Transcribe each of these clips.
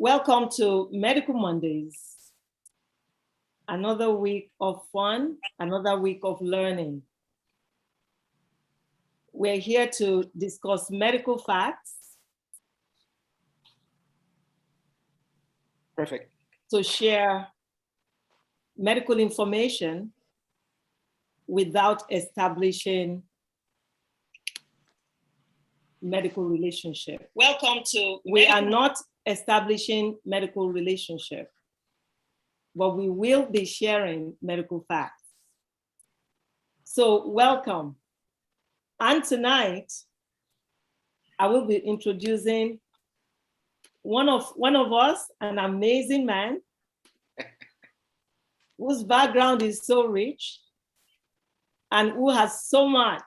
Welcome to Medical Mondays. Another week of fun, another week of learning. We're here to discuss medical facts. Perfect. To share medical information without establishing medical relationship. Welcome to We are not establishing medical relationship, but we will be sharing medical facts. So welcome. And tonight, I will be introducing one of us, an amazing man whose background is so rich and who has so much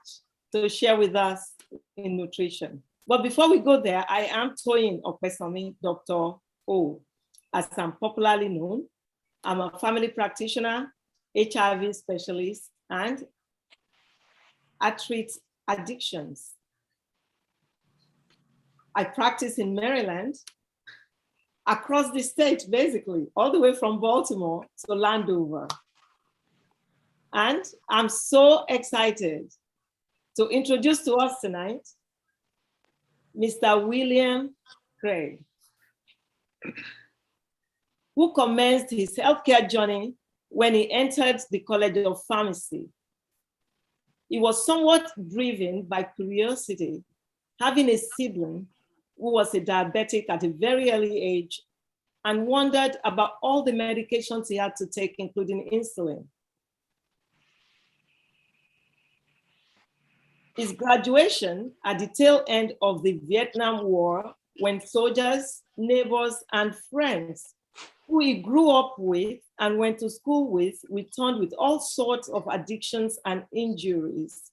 to share with us in nutrition. But before we go there, I am Toyin Okpesanmi, Dr. O, as I'm popularly known. I'm a family practitioner, HIV specialist, and I treat addictions. I practice in Maryland, across the state, basically, all the way from Baltimore to Landover. And I'm so excited to introduce to us tonight, Mr. William Craig, who commenced his healthcare journey when he entered the College of Pharmacy. He was somewhat driven by curiosity, having a sibling who was a diabetic at a very early age and wondered about all the medications he had to take, including insulin. His graduation at the tail end of the Vietnam War, when soldiers, neighbors, and friends who he grew up with and went to school with returned with all sorts of addictions and injuries,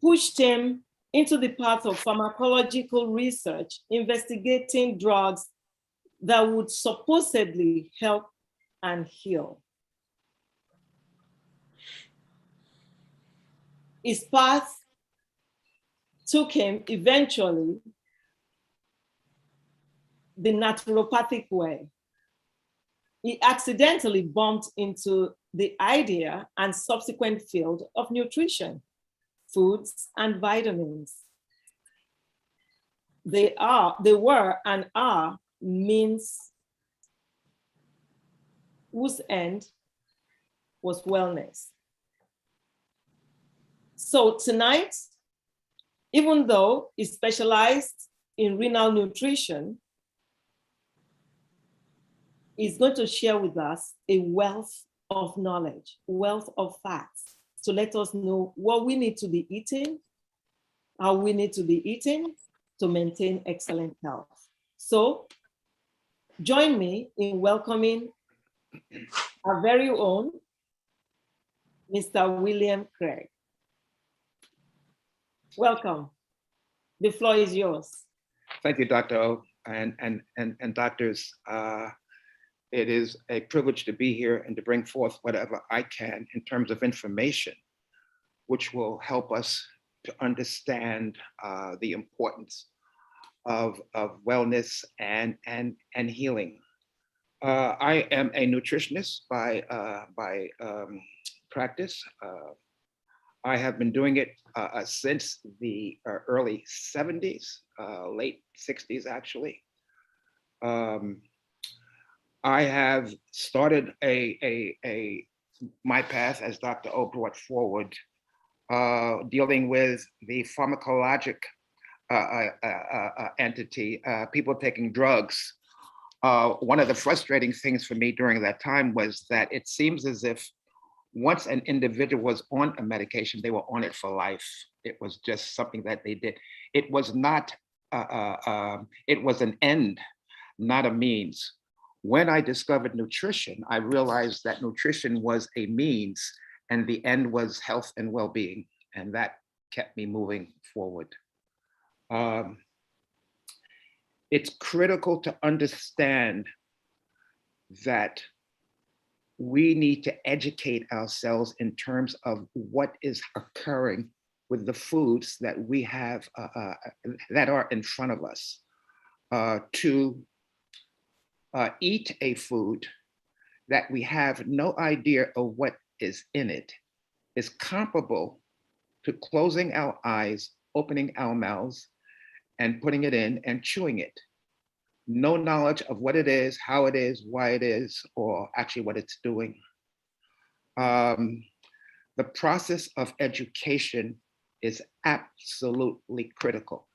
pushed him into the path of pharmacological research, investigating drugs that would supposedly help and heal. His path took him eventually the naturopathic way. He accidentally bumped into the idea and subsequent field of nutrition, foods, and vitamins. They were and are means whose end was wellness. So tonight, even though he specialized in renal nutrition, he's going to share with us a wealth of knowledge, wealth of facts, to let us know what we need to be eating, how we need to be eating to maintain excellent health. So join me in welcoming our very own Mr. William Craig. Welcome. The floor is yours. Thank you, Dr. O, and doctors. It is a privilege to be here and to bring forth whatever I can in terms of information, which will help us to understand the importance of wellness and healing. I am a nutritionist by practice. I have been doing it since the early 70s, late 60s, actually. I have started my path, as Dr. O brought forward, dealing with the pharmacologic entity, people taking drugs. One of the frustrating things for me during that time was that it seems as if once an individual was on a medication, they were on it for life. It was just something that they did. It was not, it was an end, not a means. When I discovered nutrition, I realized that nutrition was a means and the end was health and well-being. And that kept me moving forward. It's critical to understand that we need to educate ourselves in terms of what is occurring with the foods that we have that are in front of us to eat a food that we have no idea of what is in it is comparable to closing our eyes, opening our mouths, and putting it in and chewing it. No knowledge of what it is, how it is, why it is, or actually what it's doing. The process of education is absolutely critical.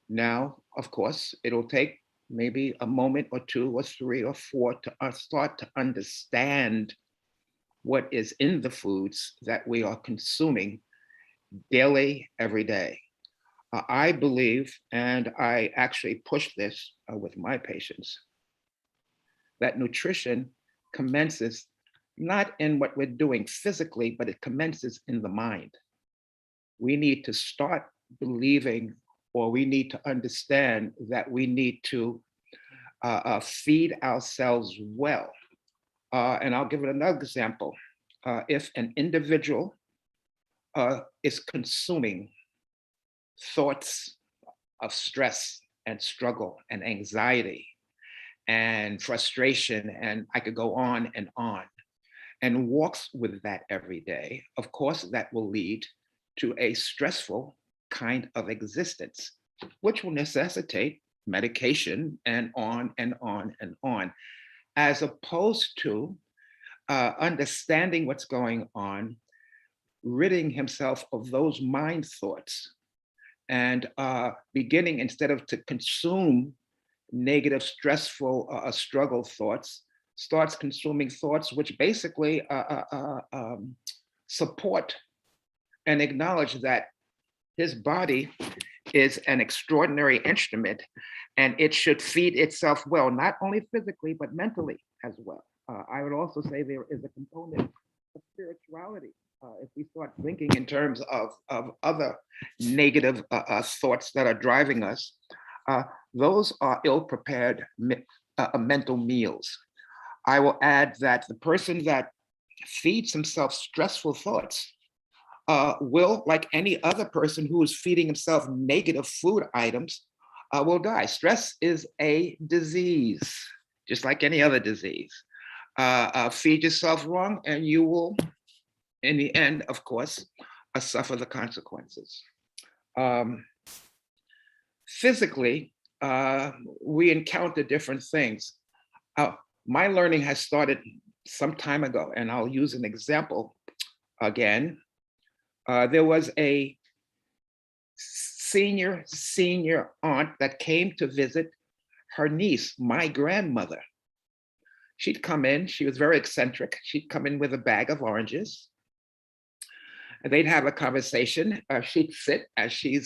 Now, of course, it'll take maybe a moment or two or three or four to start to understand what is in the foods that we are consuming daily, every day. I believe, and I actually push this with my patients, that nutrition commences not in what we're doing physically, but it commences in the mind. We need to start believing, or we need to understand that we need to feed ourselves well. And I'll give it another example. If an individual is consuming thoughts of stress and struggle and anxiety and frustration, and I could go on, and walks with that every day, of course, that will lead to a stressful kind of existence, which will necessitate medication and on and on and on, as opposed to understanding what's going on, ridding himself of those mind thoughts, and beginning, instead of to consume negative, stressful, struggle thoughts, starts consuming thoughts which basically support and acknowledge that his body is an extraordinary instrument, and it should feed itself well, not only physically, but mentally as well. I would also say there is a component of spirituality. If we start thinking in terms of other negative thoughts that are driving us, those are ill-prepared mental meals. I will add that the person that feeds himself stressful thoughts will, like any other person who is feeding himself negative food items, will die. Stress is a disease, just like any other disease. Feed yourself wrong and you will, in the end, of course, suffer the consequences. Physically, we encounter different things. My learning has started some time ago, and I'll use an example again. There was a senior aunt that came to visit her niece, my grandmother. She'd come in, she was very eccentric. She'd come in with a bag of oranges. And they'd have a conversation. She'd sit as she'd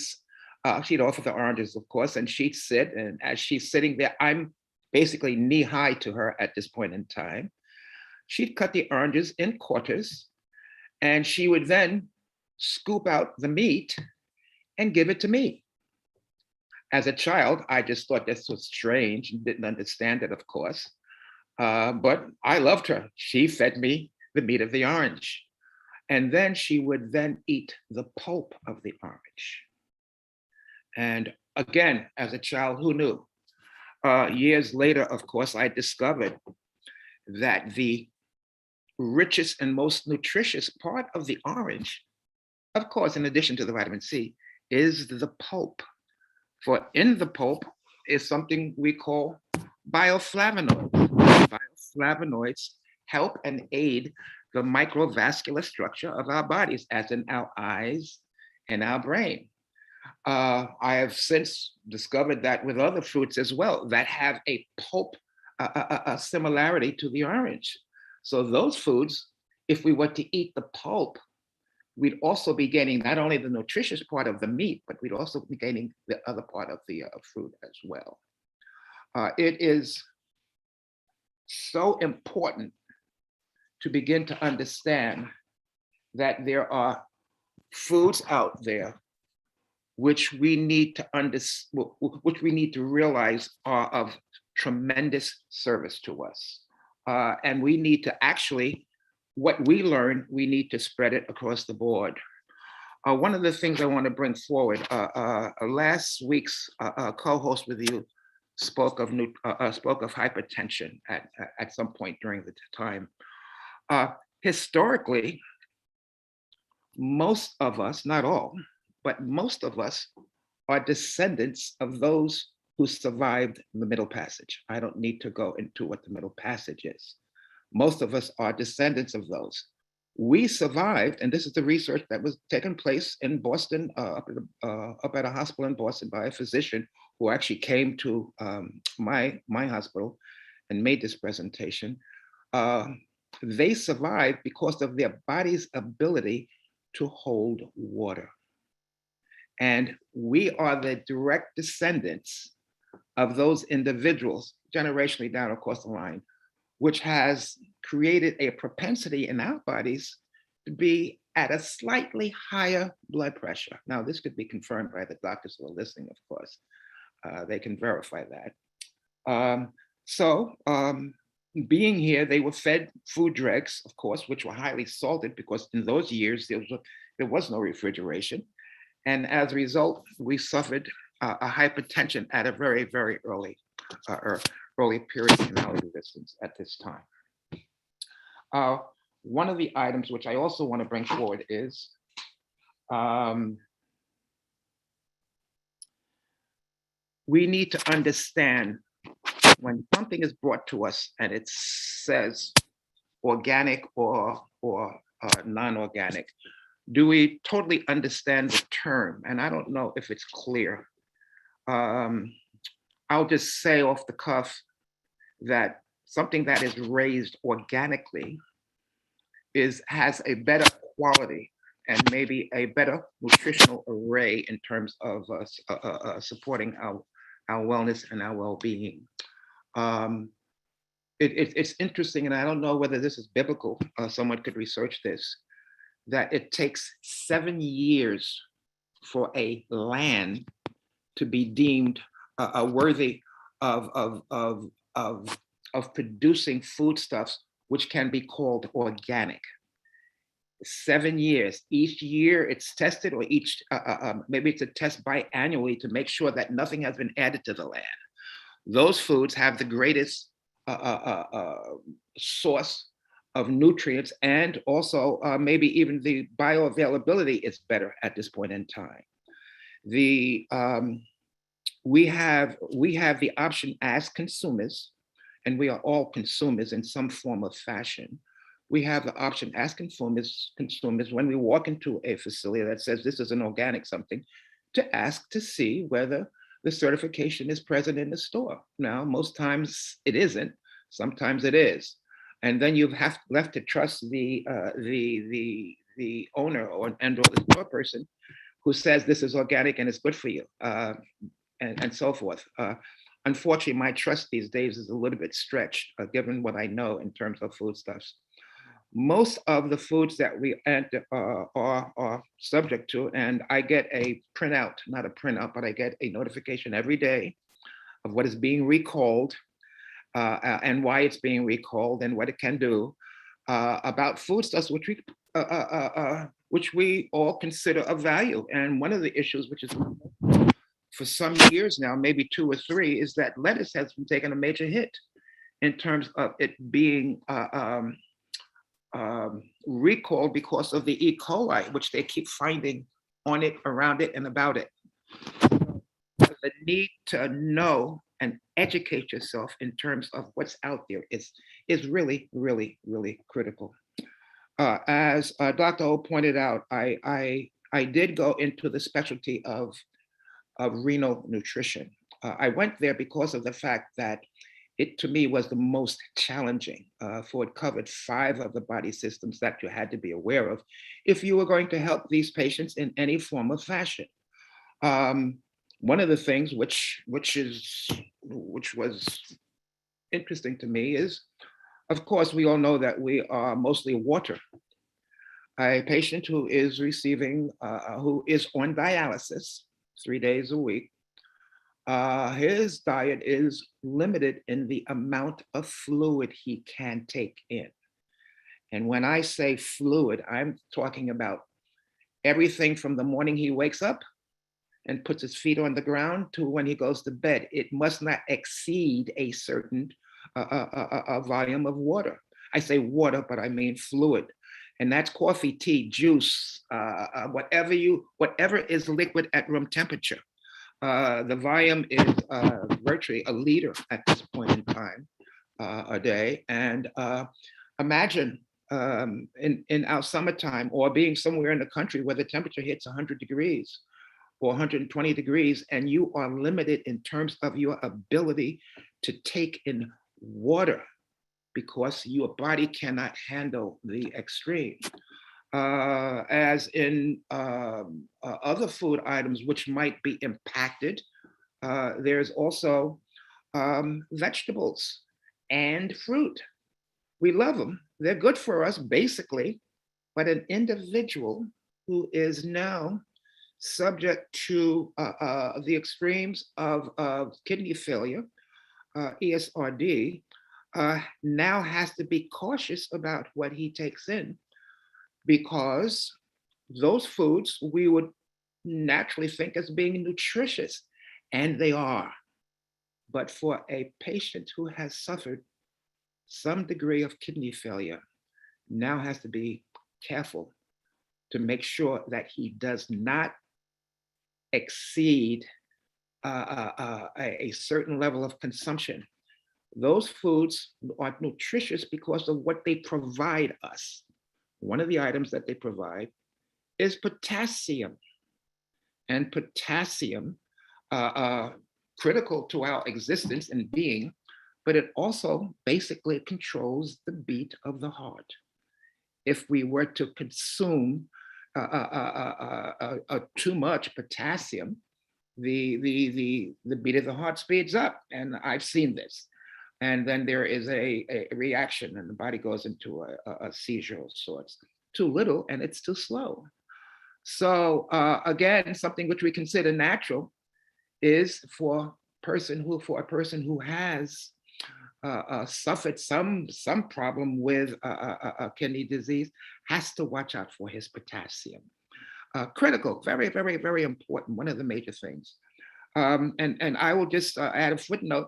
offer the oranges, of course, and she'd sit. And as she's sitting there, I'm basically knee high to her at this point in time. She'd cut the oranges in quarters, and she would then scoop out the meat and give it to me. As a child, I just thought this was strange and didn't understand it, of course. But I loved her. She fed me the meat of the orange. And then she would then eat the pulp of the orange. And again, as a child, who knew? Years later, of course, I discovered that the richest and most nutritious part of the orange, of course, in addition to the vitamin C, is the pulp. For in the pulp is something we call bioflavonoids. Bioflavonoids help and aid the microvascular structure of our bodies, as in our eyes and our brain. I have since discovered that with other fruits as well that have a pulp a similarity to the orange. So those foods, if we were to eat the pulp, we'd also be gaining not only the nutritious part of the meat, but we'd also be gaining the other part of the fruit as well. It is so important to begin to understand that there are foods out there which we need to realize are of tremendous service to us. And we need to actually, what we learn, we need to spread it across the board. One of the things I want to bring forward, last week's co-host with you spoke of hypertension at some point during the time. Historically, most of us, not all, but most of us are descendants of those who survived the Middle Passage. I don't need to go into what the Middle Passage is. Most of us are descendants of those. We survived, and this is the research that was taking place in Boston, up at a hospital in Boston by a physician who actually came to my hospital and made this presentation. They survived because of their body's ability to hold water. And we are the direct descendants of those individuals, generationally down across the line, which has created a propensity in our bodies to be at a slightly higher blood pressure. Now, this could be confirmed by the doctors who are listening, of course. They can verify that. Being here, they were fed food dregs, of course, which were highly salted because in those years, there was no refrigeration. And as a result, we suffered a hypertension at a very, very early period in our existence at this time. One of the items which I also want to bring forward is we need to understand when something is brought to us and it says organic or non-organic, do we totally understand the term? And I don't know if it's clear. I'll just say off the cuff that something that is raised organically has a better quality and maybe a better nutritional array in terms of supporting our wellness and our well-being. It's interesting, and I don't know whether this is biblical. Someone could research this, that it takes 7 years for a land to be deemed worthy of producing foodstuffs which can be called organic. 7 years. Each year it's tested, or maybe it's a test biannually to make sure that nothing has been added to the land. Those foods have the greatest source of nutrients, and also maybe even the bioavailability is better at this point in time. We have the option as consumers, and we are all consumers in some form of fashion. We have the option as consumers when we walk into a facility that says this is an organic something, to ask to see whether the certification is present in the store. Now, most times it isn't, sometimes it is. And then you have left to trust the owner or the store person who says this is organic and it's good for you, and so forth. Unfortunately, my trust these days is a little bit stretched, given what I know in terms of foodstuffs. Most of the foods that we enter are subject to, and I get a printout, not a printout, but I get a notification every day of what is being recalled, and why it's being recalled and what it can do, about foodstuffs which we all consider of value. And one of the issues, which is for some years now, maybe 2 or 3, is that lettuce has been taking a major hit in terms of it being recalled because of the E. coli, which they keep finding on it, around it, and about it. The need to know and educate yourself in terms of what's out there is really, really, really critical. As Dr. O pointed out, I did go into the specialty of renal nutrition. I went there because of the fact that it, to me, was the most challenging, for it covered 5 of the body systems that you had to be aware of if you were going to help these patients in any form of fashion. One of the things which was interesting to me is, of course, we all know that we are mostly water. A patient who is receiving, who is on dialysis 3 days a week, his diet is limited in the amount of fluid he can take in. And when I say fluid, I'm talking about everything from the morning he wakes up and puts his feet on the ground to when he goes to bed. It must not exceed a certain volume of water. I say water, but I mean fluid. And that's coffee, tea, juice, whatever is liquid at room temperature. The volume is virtually a liter at this point in time a day. And imagine in our summertime, or being somewhere in the country where the temperature hits 100 degrees or 120 degrees, and you are limited in terms of your ability to take in water because your body cannot handle the extreme. As in other food items which might be impacted, there's also vegetables and fruit. We love them. They're good for us, basically, but an individual who is now subject to the extremes of kidney failure, ESRD, now has to be cautious about what he takes in, because those foods we would naturally think as being nutritious, and they are. But for a patient who has suffered some degree of kidney failure, now has to be careful to make sure that he does not exceed a certain level of consumption. Those foods are nutritious because of what they provide us. One of the items that they provide is potassium. And potassium, critical to our existence and being, but it also basically controls the beat of the heart. If we were to consume too much potassium, the beat of the heart speeds up, and I've seen this. And then there is a reaction, and the body goes into a seizure of sorts. Too little, and it's too slow. So again, something which we consider natural is for a person who has suffered some problem with kidney disease, has to watch out for his potassium. Critical, very, very, very important, one of the major things. And I will just add a footnote.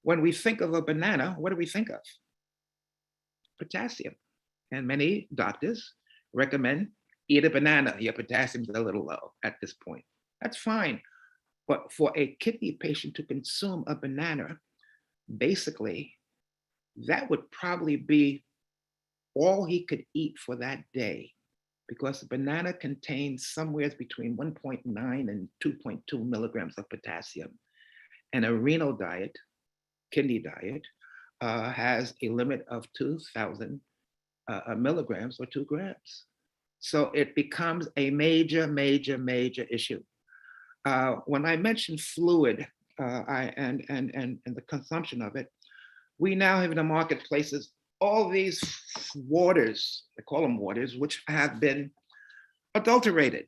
When we think of a banana, what do we think of? Potassium. And many doctors recommend eat a banana. Your potassium's a little low at this point. That's fine. But for a kidney patient to consume a banana, basically, that would probably be all he could eat for that day, because the banana contains somewhere between 1.9 and 2.2 milligrams of potassium. And a renal diet, kidney diet, has a limit of 2,000 milligrams or 2 grams. So it becomes a major, major, major issue. When I mentioned fluid and the consumption of it, we now have in the marketplaces all these waters, they call them waters, which have been adulterated.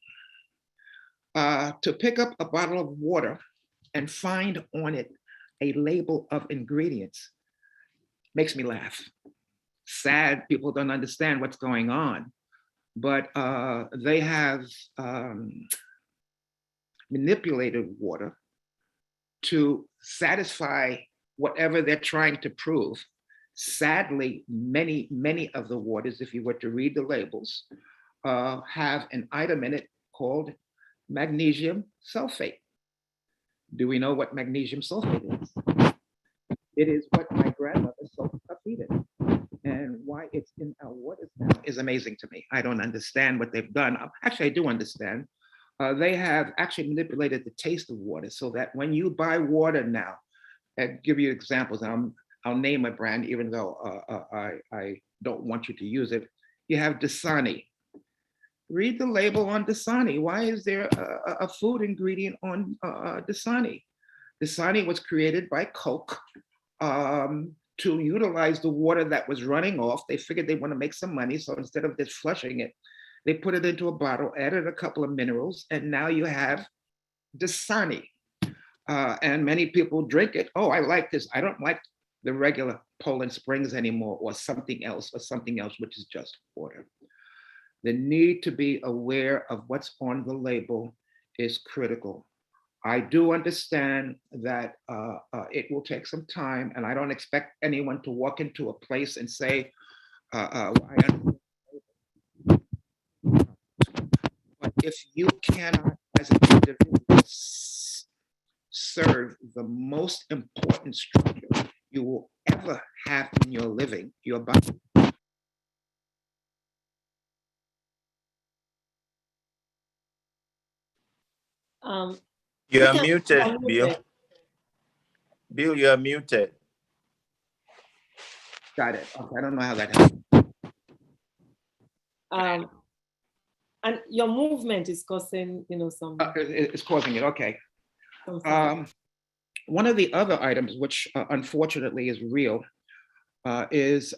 To pick up a bottle of water and find on it a label of ingredients makes me laugh. Sad, people don't understand what's going on, but they have manipulated water to satisfy whatever they're trying to prove. Sadly, many of the waters, if you were to read the labels, have an item in it called magnesium sulfate. Do we know what magnesium sulfate is? It is what my grandmother soaked her feet in. And why it's in our waters now is amazing to me. I don't understand what they've done. Actually, I do understand. They have actually manipulated the taste of water so that when you buy water now, I'll give you examples. I'll name a brand, even though I don't want you to use it. You have Dasani. Read the label on Dasani. Why is there a food ingredient on Dasani? Dasani was created by Coke to utilize the water that was running off. They figured they want to make some money. So instead of just flushing it, they put it into a bottle, added a couple of minerals, and now you have Dasani. And many people drink it. Oh, I like this. I don't like the regular Poland Springs anymore, or something else, which is just water. The need to be aware of what's on the label is critical. I do understand that it will take some time, and I don't expect anyone to walk into a place and say, but if you cannot, as an individual, serve the most important structure you will ever have in your living, your body. You are muted, Bill. Bill, you are muted. Got it. Okay, I don't know how that happened. And your movement is causing, some. It's causing it. Okay. One of the other items, which unfortunately is real, is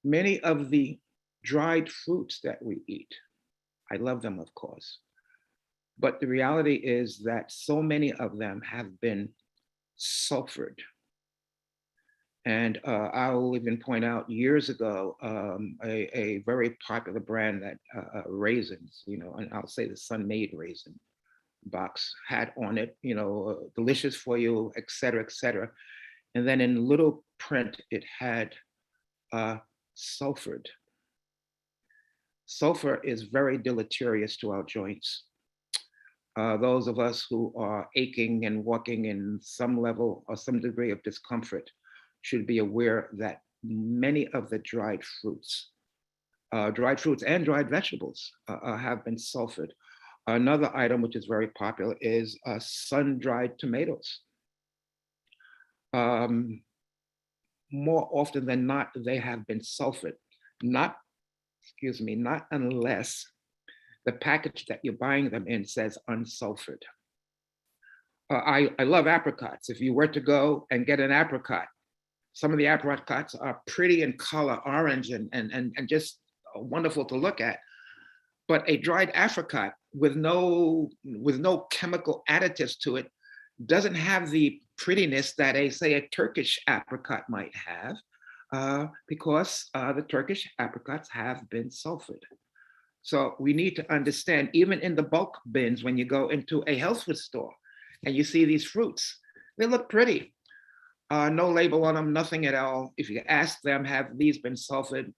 many of the dried fruits that we eat. I love them, of course. But the reality is that so many of them have been sulfured. And I will even point out years ago, a very popular brand that raisins, and I'll say the Sun-Made raisin box had on it, delicious for you, et cetera, et cetera. And then in little print, it had sulfured. Sulfur is very deleterious to our joints. Those of us who are aching and walking in some level or some degree of discomfort should be aware that many of the dried fruits and dried vegetables have been sulfured. Another item which is very popular is sun-dried tomatoes. More often than not, they have been sulfured. Not unless the package that you're buying them in says unsulfured. I love apricots. If you were to go and get an apricot, some of the apricots are pretty in color, orange and just wonderful to look at. But a dried apricot with no chemical additives to it doesn't have the prettiness that say a Turkish apricot might have, because the Turkish apricots have been sulfured. So we need to understand, even in the bulk bins, when you go into a health food store and you see these fruits, they look pretty. No label on them, nothing at all. If you ask them, have these been sulfured?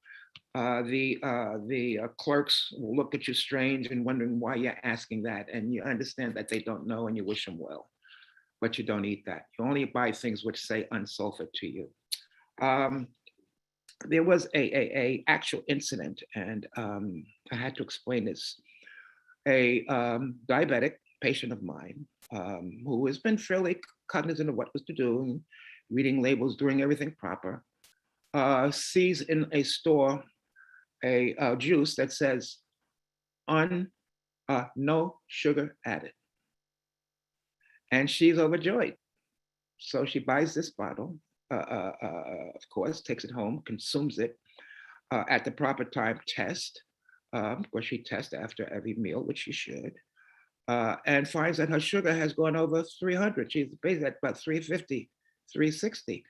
The clerks will look at you strange and wondering why you're asking that. And you understand that they don't know and you wish them well, but you don't eat that. You only buy things which say unsulfured to you. There was a actual incident, and I had to explain this. A diabetic patient of mine who has been fairly cognizant of what was to do, and reading labels, doing everything proper, sees in a store a juice that says no sugar added. And she's overjoyed. So she buys this bottle, of course, takes it home, consumes it at the proper time, test. Of course, she tests after every meal, which she should, and finds that her sugar has gone over 300. She's basically at about 350, 360.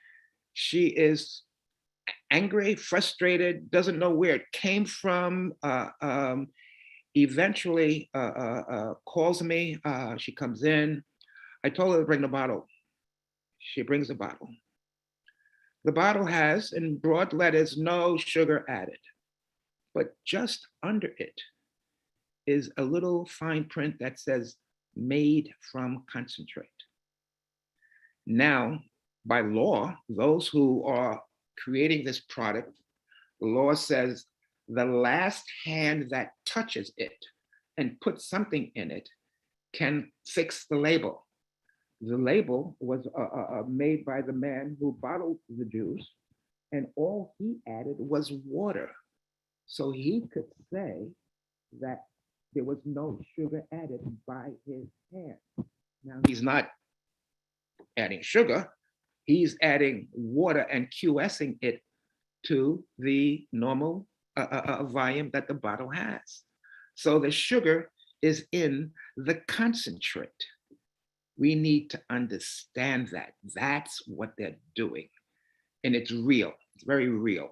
She is angry, frustrated, doesn't know where it came from. Eventually calls me. She comes in. I told her to bring the bottle. She brings the bottle. The bottle has, in broad letters, no sugar added. But just under it is a little fine print that says made from concentrate. Now, by law, those who are creating this product, the law says the last hand that touches it and puts something in it can fix the label. The label was made by the man who bottled the juice, and all he added was water. So he could say that there was no sugar added by his hand. Now, he's not adding sugar, he's adding water and QSing it to the normal volume that the bottle has. So the sugar is in the concentrate. We need to understand that. That's what they're doing. And it's real, it's very real.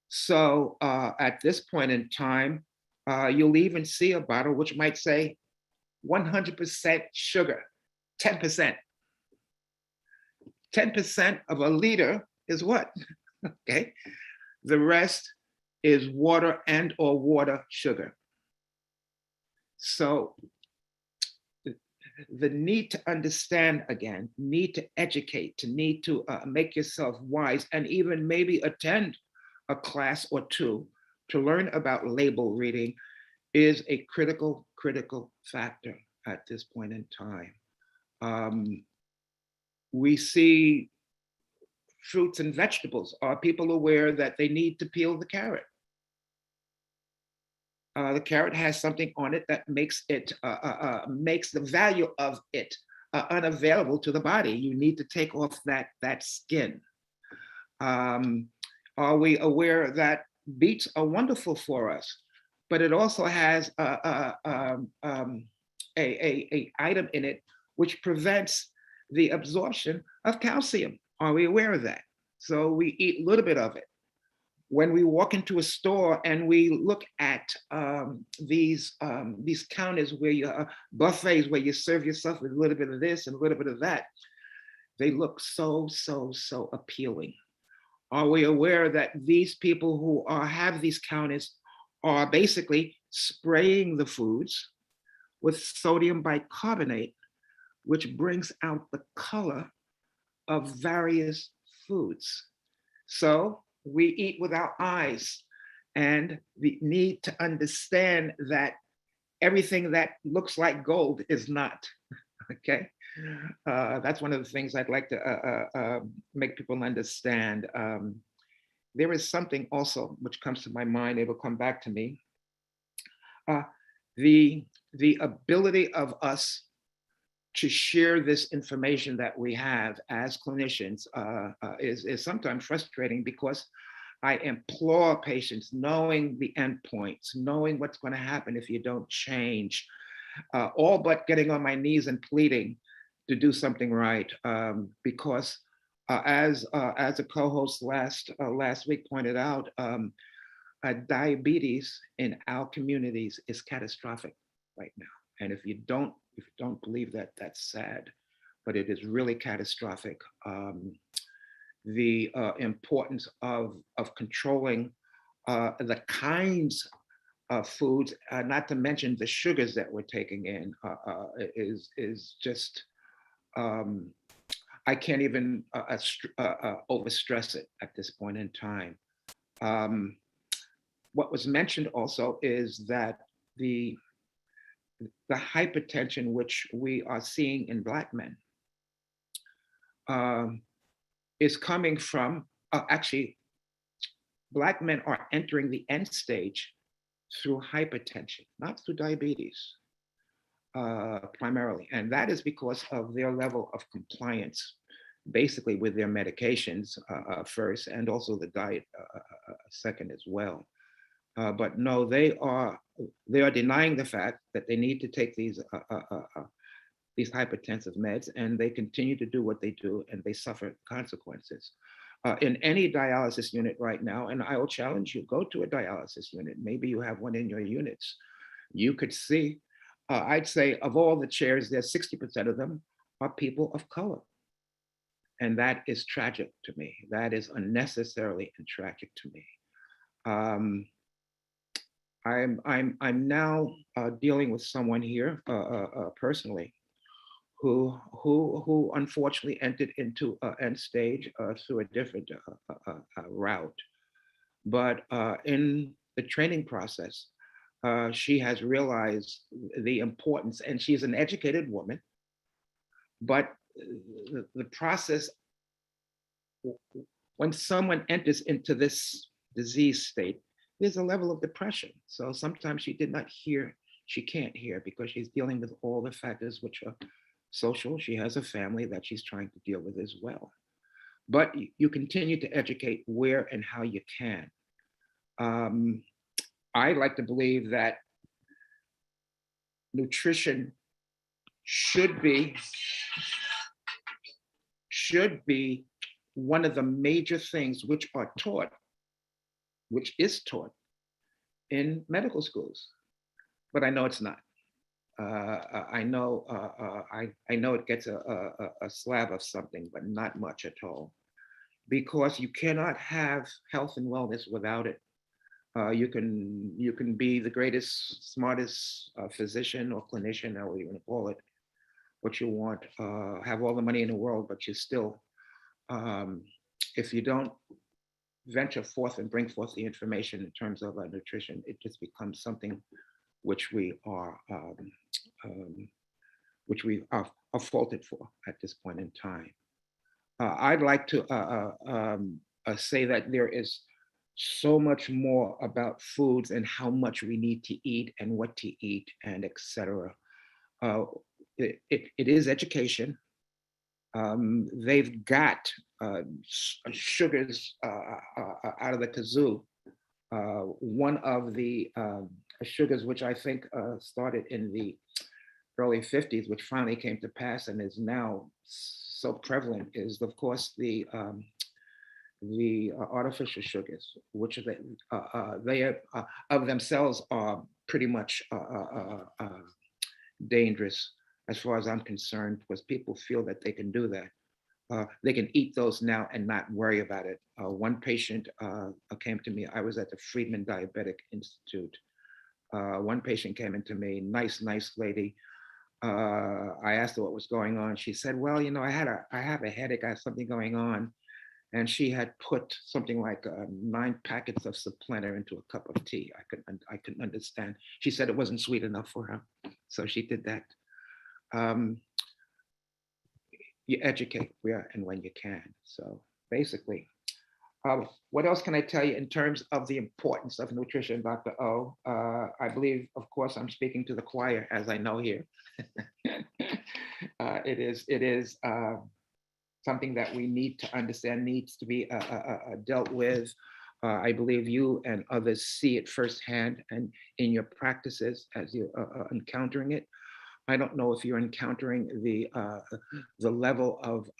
So at this point in time, you'll even see a bottle which might say 100% sugar, 10%. 10% of a liter is what? Okay. The rest is water and or water sugar. So the need to understand again, need to educate, to need to make yourself wise, and even maybe attend a class or two to learn about label reading is a critical factor at this point in time. We see fruits and vegetables. Are people aware that they need to peel the carrot? The carrot has something on it that makes it makes the value of it unavailable to the body. You need to take off that skin. Are we aware that beets are wonderful for us, but it also has a item in it which prevents the absorption of calcium? Are we aware of that? So we eat a little bit of it. When we walk into a store and we look at these counters where you buffets where you serve yourself with a little bit of this and a little bit of that, they look so appealing. Are we aware that these people who have these counters are basically spraying the foods with sodium bicarbonate, which brings out the color of various foods? So we eat with our eyes, and the need to understand that everything that looks like gold is not. Okay, that's one of the things I'd like to make people understand. There is something also which comes to my mind. It will come back to me. The ability of us to share this information that we have as clinicians is sometimes frustrating, because I implore patients, knowing the endpoints, knowing what's going to happen if you don't change, all but getting on my knees and pleading to do something right, because as a co-host last week pointed out, diabetes in our communities is catastrophic right now. And if you don't believe that, that's sad, but it is really catastrophic. The importance of controlling the kinds of foods, not to mention the sugars that we're taking in, is just, I can't even overstress it at this point in time. What was mentioned also is that the hypertension which we are seeing in Black men is coming from, actually, Black men are entering the end stage through hypertension, not through diabetes, primarily. And that is because of their level of compliance, basically with their medications first, and also the diet second as well. But no, they are denying the fact that they need to take these hypertensive meds, and they continue to do what they do, and they suffer consequences. In any dialysis unit right now, and I will challenge you, go to a dialysis unit. Maybe you have one in your units. You could see, I'd say of all the chairs, there's 60% of them are people of color. And that is tragic to me. That is unnecessarily and tragic to me. I'm now dealing with someone here personally who unfortunately entered into end stage through a different route. But in the training process, she has realized the importance, and she's an educated woman, but the process, when someone enters into this disease state, there's a level of depression. So sometimes she can't hear because she's dealing with all the factors which are social. She has a family that she's trying to deal with as well. But you continue to educate where and how you can. I like to believe that nutrition should be one of the major things which is taught in medical schools, but I know it's not. I know I know it gets a slab of something, but not much at all, because you cannot have health and wellness without it. You can be the greatest, smartest physician or clinician, however you want to call it, what you want, have all the money in the world, but you still, um, if you don't venture forth and bring forth the information in terms of nutrition, it just becomes something which we are um, are faulted for at this point in time. I'd like to say that there is so much more about foods and how much we need to eat and what to eat and etc. Uh, it is education. They've got sugars out of the kazoo. One of the sugars, which I think started in the early 50s, which finally came to pass and is now so prevalent, is of course the artificial sugars, which they of themselves are pretty much dangerous as far as I'm concerned, because people feel that they can do that. They can eat those now and not worry about it. One patient came to me. I was at the Friedman Diabetic Institute. One patient came into me, nice lady. I asked her what was going on. She said, "Well, you know, I have a headache. I have something going on." And she had put something like 9 packets of Splenda into a cup of tea. I couldn't understand. She said it wasn't sweet enough for her, so she did that. You educate where and when you can. So basically, what else can I tell you in terms of the importance of nutrition, Dr. O? I believe, of course, I'm speaking to the choir, as I know here. It is something that we need to understand, needs to be dealt with. I believe you and others see it firsthand and in your practices as you're encountering it. I don't know if you're encountering the level of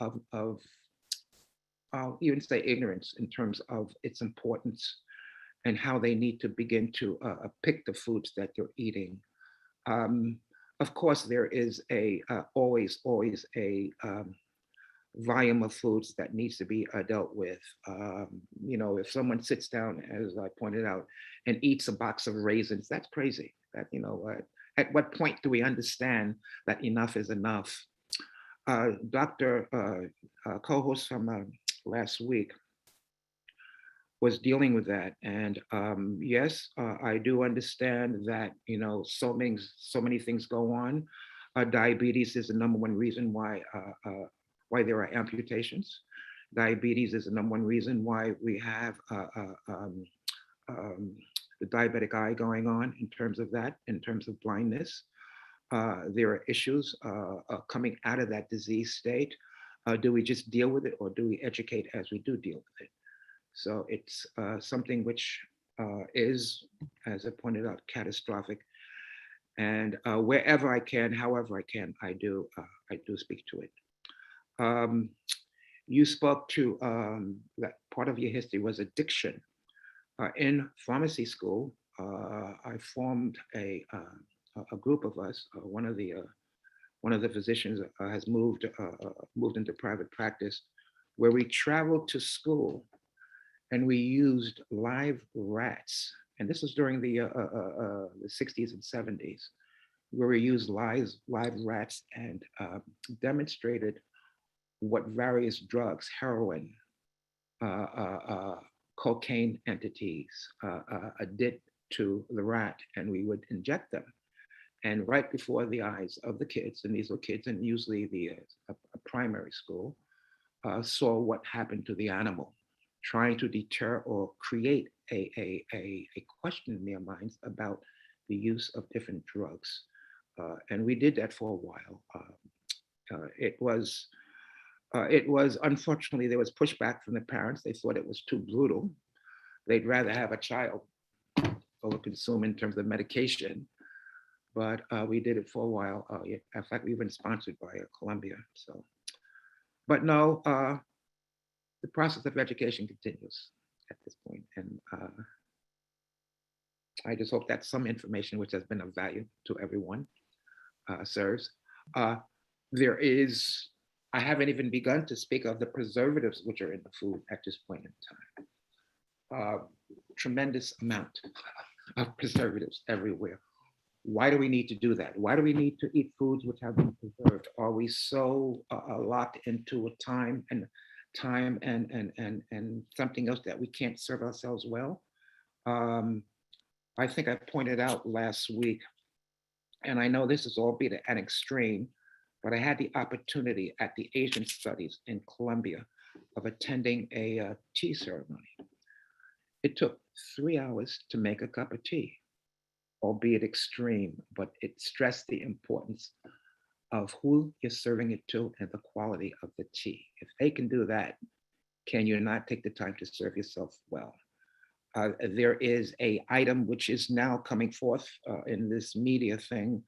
I'll even say ignorance in terms of its importance and how they need to begin to pick the foods that they're eating. Of course, there is always a volume of foods that needs to be dealt with. You know, if someone sits down, as I pointed out, and eats a box of raisins, that's crazy. That, you know, at what point do we understand that enough is enough? Dr. Co-host from last week was dealing with that, and yes, I do understand that, you know, so many things go on. Diabetes is the number one reason why there are amputations. Diabetes is the number one reason why we have the diabetic eye going on in terms of that, in terms of blindness. There are issues coming out of that disease state. Do we just deal with it, or do we educate as we do deal with it? So it's something which is, as I pointed out, catastrophic. And wherever I can, however I can, I do speak to it. You spoke to that part of your history was addiction. In pharmacy school, I formed a group of us. One of the physicians has moved into private practice, where we traveled to school and we used live rats. And this was during the 60s and 70s, where we used live rats and demonstrated what various drugs, heroin, cocaine entities did to the rat, and we would inject them. And right before the eyes of the kids, and these were kids in usually a primary school, saw what happened to the animal, trying to deter or create a question in their minds about the use of different drugs. And we did that for a while. It was unfortunately, there was pushback from the parents. They thought it was too brutal. They'd rather have a child overconsume in terms of medication. But we did it for a while. In fact, we've been sponsored by Columbia. So, but no, the process of education continues at this point, and I just hope that some information which has been of value to everyone serves. There is, I haven't even begun to speak of the preservatives which are in the food at this point in time. Tremendous amount of preservatives everywhere. Why do we need to do that? Why do we need to eat foods which have been preserved? Are we so locked into a time and something else that we can't serve ourselves well? I think I pointed out last week, and I know this is albeit an extreme, but I had the opportunity at the Asian Studies in Colombia of attending a tea ceremony. It took 3 hours to make a cup of tea, albeit extreme, but it stressed the importance of who you're serving it to and the quality of the tea. If they can do that, can you not take the time to serve yourself well? There is an item which is now coming forth in this media thing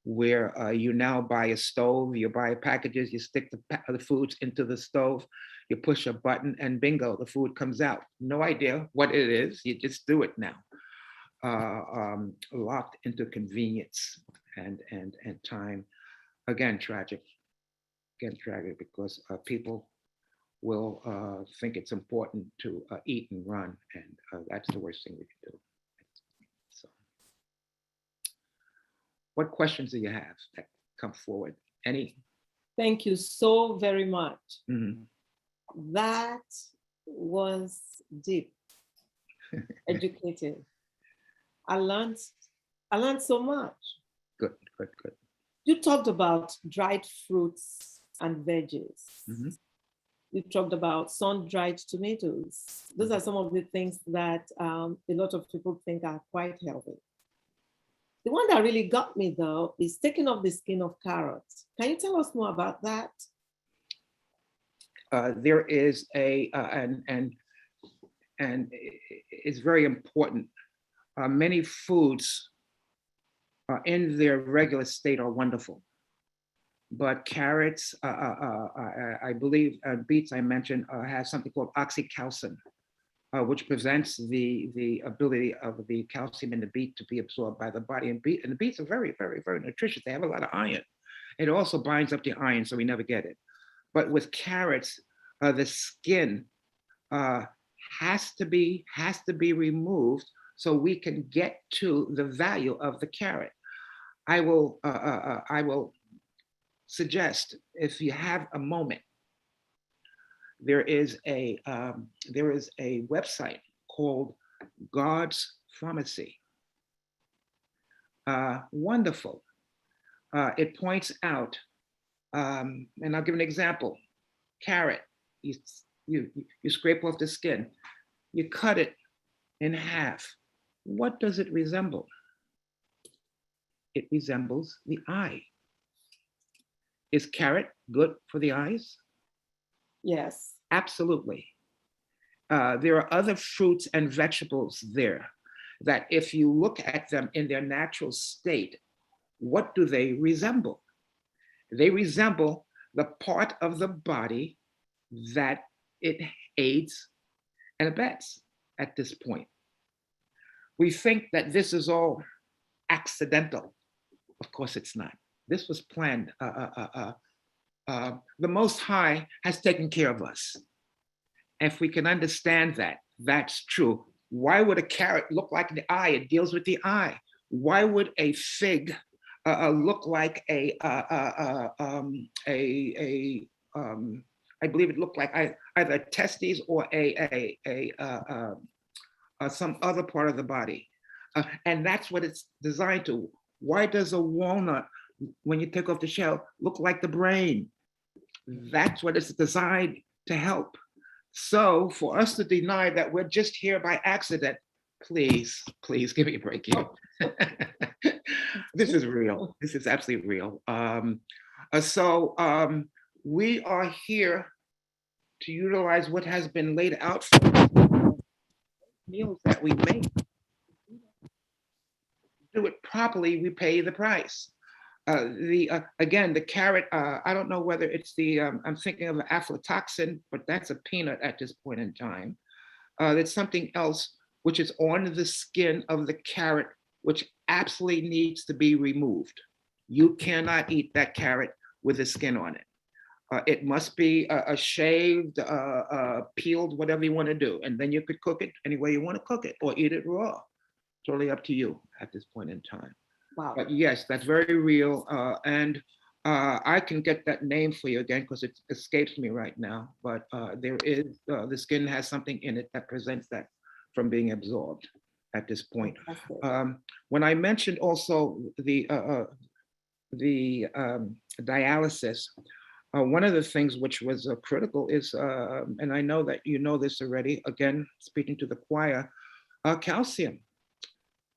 where you now buy a stove, you buy packages, you stick the foods into the stove, you push a button and bingo, the food comes out. No idea what it is, you just do it now. Locked into convenience and time. Again, tragic. Again, tragic because people will think it's important to eat and run, and that's the worst thing we can do. So, what questions do you have that come forward? Any? Thank you so very much. Mm-hmm. That was deep, educative. I learned so much. Good, good, good. You talked about dried fruits and veggies. Mm-hmm. You talked about sun-dried tomatoes. Those are some of the things that a lot of people think are quite healthy. The one that really got me though is taking off the skin of carrots. Can you tell us more about that? There is and it's very important. Many foods in their regular state are wonderful. But carrots, I believe beets I mentioned has something called oxycalcin, which prevents the ability of the calcium in the beet to be absorbed by the body. And the beets are very, very, very nutritious. They have a lot of iron. It also binds up the iron, so we never get it. But with carrots, the skin has to be removed so we can get to the value of the carrot. I will suggest, if you have a moment, there is a website called God's Pharmacy. Wonderful. It points out, and I'll give an example. Carrot, you scrape off the skin, you cut it in half. What does it resemble? It resembles the eye. Is carrot good for the eyes? Yes. Absolutely. There are other fruits and vegetables there that if you look at them in their natural state, what do they resemble? They resemble the part of the body that it aids and abets at this point. We think that this is all accidental. Of course it's not. This was planned. The Most High has taken care of us. If we can understand that, that's true. Why would a carrot look like the eye? It deals with the eye. Why would a fig look like I believe it looked like either a testes or some other part of the body. And that's what it's designed to. Why does a walnut, when you take off the shell, look like the brain? That's what it's designed to help. So for us to deny that we're just here by accident, please give me a break here. This is real. This is absolutely real. We are here to utilize what has been laid out for us. Meals that we make. Do it properly, we pay the price. Again, the carrot, I don't know whether it's I'm thinking of aflatoxin, but that's a peanut at this point in time. There's something else which is on the skin of the carrot, which absolutely needs to be removed. you cannot eat that carrot with the skin on it. It must be a shaved, peeled, whatever you want to do. And then you could cook it any way you want to cook it or eat it raw. Totally up to you at this point in time. Wow. But yes, that's very real. And I can get that name for you again because it escapes me right now. But there is, the skin has something in it that prevents that from being absorbed at this point. When I mentioned also the dialysis, one of the things which was critical is, and I know that you know this already, again, speaking to the choir, calcium,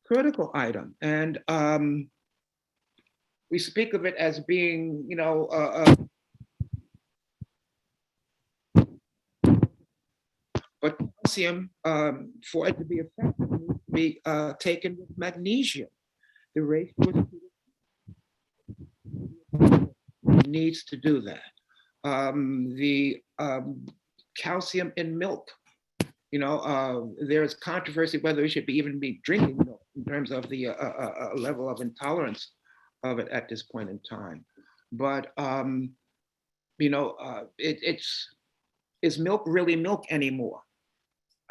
critical item. And we speak of it as being, you know, but calcium, for it to be effective, needs to be taken with magnesium. The ratio needs to do that. The calcium in milk, you know, there's controversy whether we should even be drinking milk in terms of the level of intolerance of it at this point in time. But, you know, is milk really milk anymore?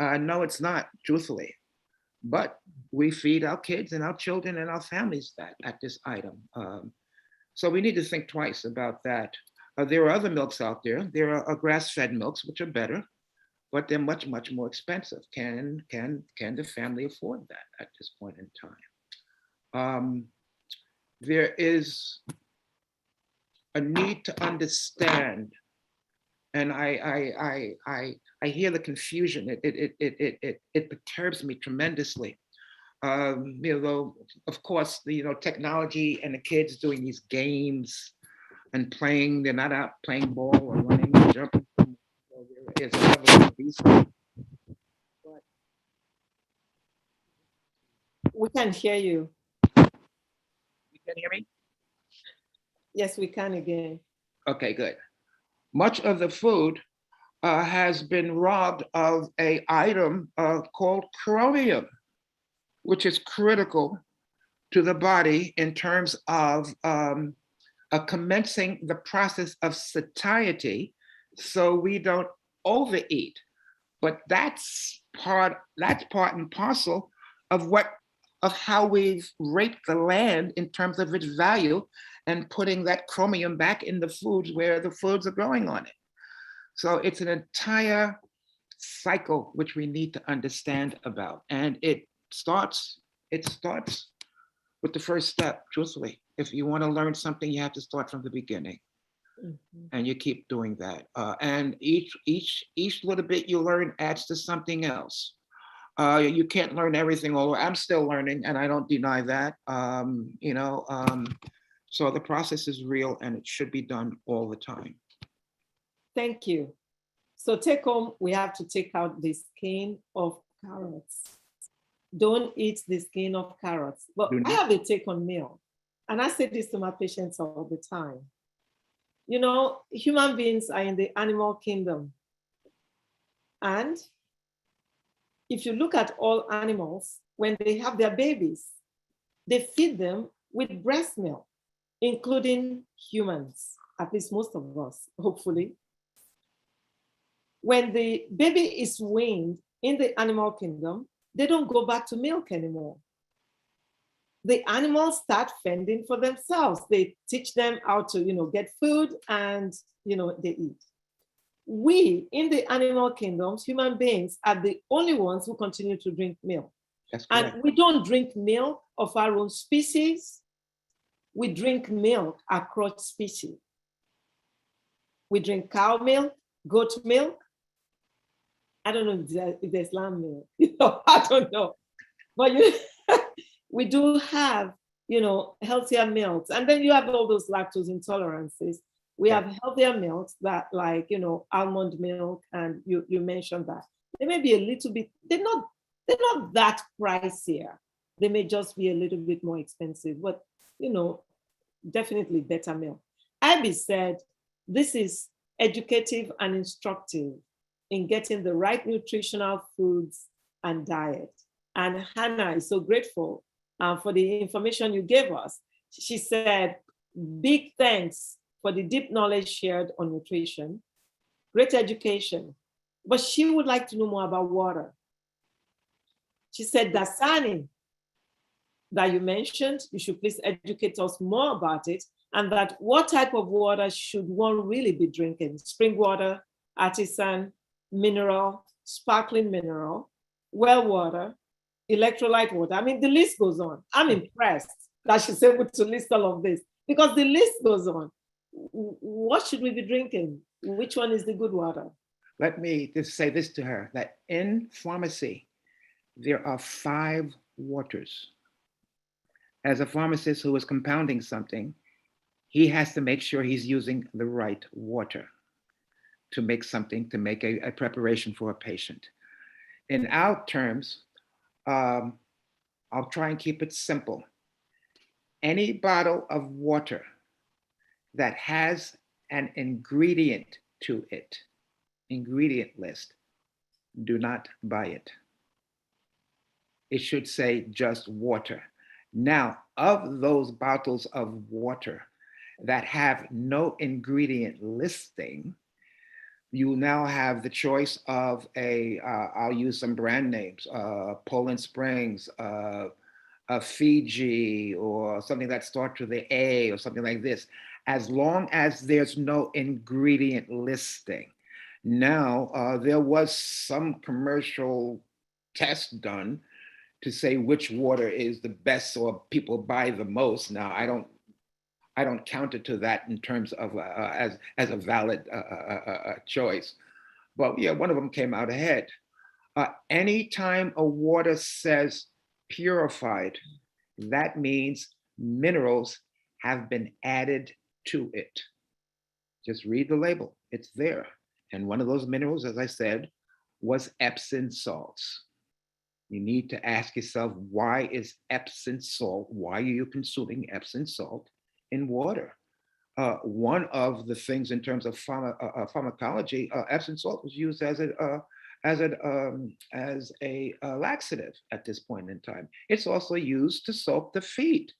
No, it's not, truthfully. But we feed our kids and our children and our families that at this item. So we need to think twice about that. There are other milks out there. There are grass-fed milks, which are better, but they're much, much more expensive. Can the family afford that at this point in time? There is a need to understand, and I hear the confusion. It perturbs me tremendously. You know, of course, you know, technology and the kids doing these games and playing, they're not out playing ball or running or jumping. So there is a level of obesity. We can hear you. You can hear me? Yes, we can again. Okay, good. Much of the food has been robbed of an item called chromium, which is critical to the body in terms of commencing the process of satiety, so we don't overeat. But that's part and parcel of how we've raped the land in terms of its value and putting that chromium back in the foods where the foods are growing on it. So it's an entire cycle which we need to understand about. And it starts with the first step, truthfully. If you want to learn something, you have to start from the beginning. Mm-hmm. And you keep doing that. And each little bit you learn adds to something else. You can't learn everything, although I'm still learning, and I don't deny that. You know, so the process is real and it should be done all the time. Thank you. So take home, we have to take out the skin of carrots. Don't eat the skin of carrots. But I have a take on milk. And I say this to my patients all the time. You know, human beings are in the animal kingdom. And if you look at all animals, when they have their babies, they feed them with breast milk, including humans, at least most of us, hopefully. When the baby is weaned in the animal kingdom, they don't go back to milk anymore. The animals start fending for themselves. They teach them how to, you know, get food and, you know, they eat. We in the animal kingdoms, human beings, are the only ones who continue to drink milk. And we don't drink milk of our own species. We drink milk across species. We drink cow milk, goat milk. I don't know if there's lamb milk. You know, I don't know. But we do have, you know, healthier milks. And then you have all those lactose intolerances. We have healthier milks that, like, you know, almond milk, and you mentioned that. They may be a little bit, they're not that pricier. They may just be a little bit more expensive, but, you know, definitely better milk. Abby said, this is educative and instructive in getting the right nutritional foods and diet. And Hannah is so grateful for the information you gave us. She said, Big thanks for the deep knowledge shared on nutrition, great education, but she would like to know more about water. She said, Dasani, that you mentioned, you should please educate us more about it, and that what type of water should one really be drinking? Spring water, artisan, mineral, sparkling mineral, well water, electrolyte water. I mean, the list goes on. I'm impressed that she's able to list all of this because the list goes on. What should we be drinking? Which one is the good water? Let me just say this to her, that in pharmacy, there are 5 waters. As a pharmacist who is compounding something, he has to make sure he's using the right water to make something, to make a preparation for a patient. In our terms, I'll try and keep it simple. Any bottle of water that has an ingredient to it, ingredient list, do not buy it. It should say just water. Now, of those bottles of water that have no ingredient listing, you now have the choice of I'll use some brand names, Poland Springs, Fiji, or something that starts with the A, or something like this, as long as there's no ingredient listing. Now, there was some commercial test done to say which water is the best or people buy the most. Now, I don't count it to that in terms of as a valid choice. But yeah, one of them came out ahead. Anytime a water says purified, that means minerals have been added to it. Just read the label, it's there. And one of those minerals, as I said, was Epsom salts. You need to ask yourself, why is Epsom salt, why are you consuming Epsom salt in water? One of the things in terms of pharmacology, Epsom salt was used as a laxative at this point in time. It's also used to soak the feet.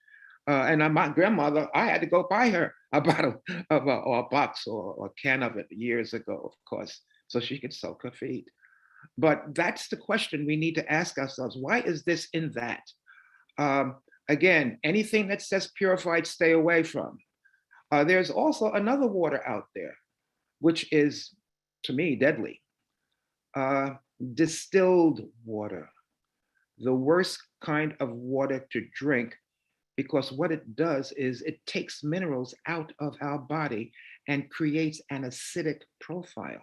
And my grandmother, I had to go buy her a bottle of or a box or a can of it years ago, of course, so she could soak her feet. But that's the question we need to ask ourselves. Why is this in that? Again, anything that says purified, stay away from. There's also another water out there, which is, to me, deadly. Distilled water, the worst kind of water to drink, because what it does is it takes minerals out of our body and creates an acidic profile.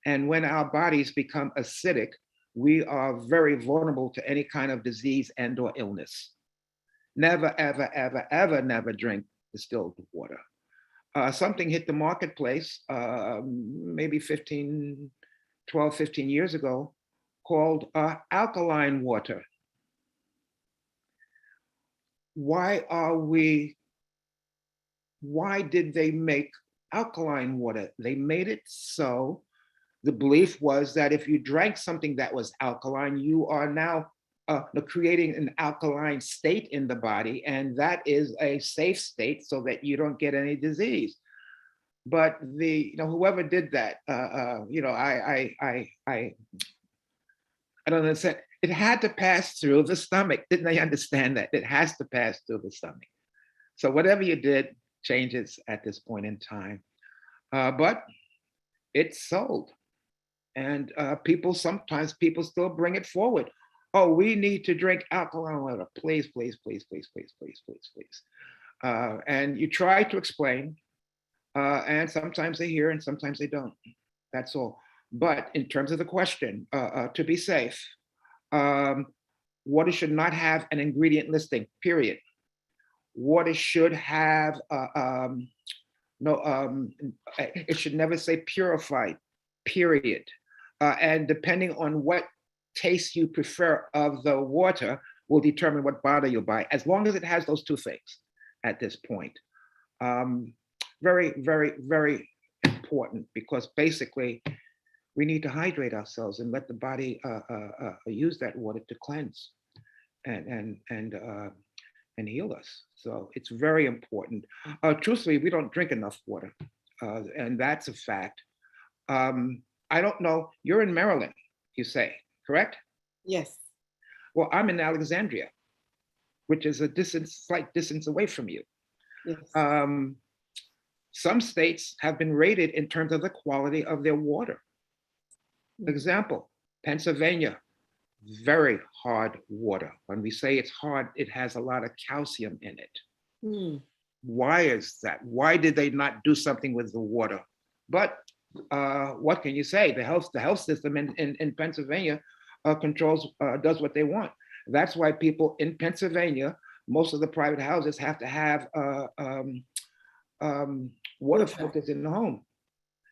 And when our bodies become acidic, we are very vulnerable to any kind of disease and or illness. Never, ever, ever, ever, never drink distilled water. Something hit the marketplace maybe 12, 15 years ago called alkaline water. Why did they make alkaline water? They made it so the belief was that if you drank something that was alkaline, you are now creating an alkaline state in the body, and that is a safe state so that you don't get any disease. But whoever did that, I don't understand. It had to pass through the stomach. Didn't they understand that? It has to pass through the stomach. So whatever you did changes at this point in time. But it's sold. And sometimes people still bring it forward. Oh, we need to drink alkaline water. Please, please, please, please, please, please, please, please. And you try to explain, and sometimes they hear and sometimes they don't. That's all. But in terms of the question, to be safe, water should not have an ingredient listing, period. Water should have, it should never say purified, period. And depending on what taste you prefer of the water will determine what bottle you buy, as long as it has those two things at this point. Very, very, very important, because basically we need to hydrate ourselves and let the body use that water to cleanse and and heal us. So it's very important. Truthfully, we don't drink enough water, and that's a fact. I don't know. You're in Maryland, you say, correct? Yes. Well, I'm in Alexandria, which is a slight distance away from you. Yes. Some states have been rated in terms of the quality of their water. Example, Pennsylvania, very hard water. When we say it's hard, it has a lot of calcium in it. Mm. Why is that? Why did they not do something with the water? But what can you say? The health system in Pennsylvania does what they want. That's why people in Pennsylvania, most of the private houses have to have water filters in the home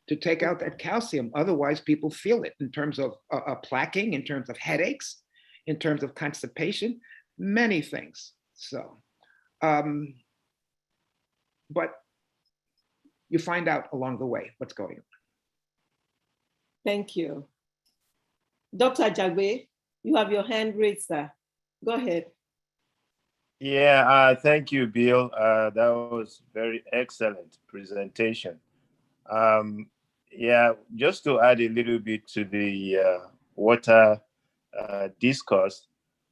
to take out that calcium. Otherwise, people feel it in terms of plaquing, in terms of headaches, in terms of constipation, many things. So, but you find out along the way what's going on. Thank you. Dr. Jagbe, you have your hand raised, sir. Go ahead. Yeah, thank you, Bill. That was very excellent presentation. Yeah, just to add a little bit to the water discourse,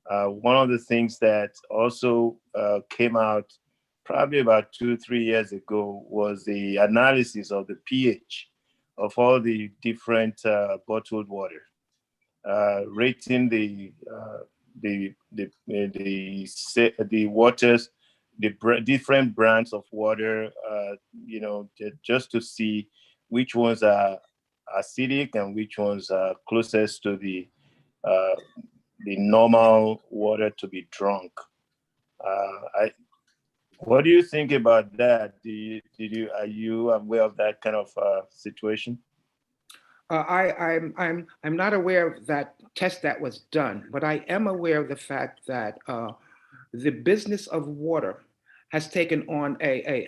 one of the things that also came out probably about 2-3 years ago was the analysis of the pH of all the different bottled water, rating the waters, the different brands of water, just to see which ones are acidic and which ones are closest to the normal water to be drunk. What do you think about that? Are you aware of that kind of situation? I'm not aware of that test that was done, but I am aware of the fact that the business of water has taken on a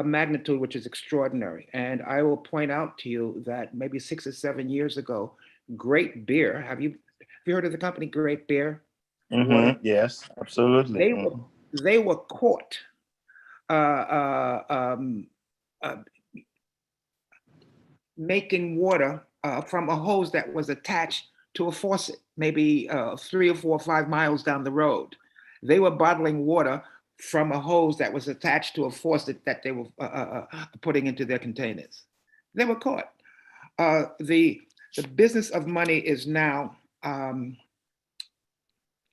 magnitude which is extraordinary. And I will point out to you that maybe 6 or 7 years ago, Great Beer, have you heard of the company Great Beer? Mm-hmm. Yes, absolutely. They were caught making water from a hose that was attached to a faucet, maybe 3 or 4 or 5 miles down the road. They were bottling water from a hose that was attached to a faucet that they were putting into their containers. They were caught. The business of money is now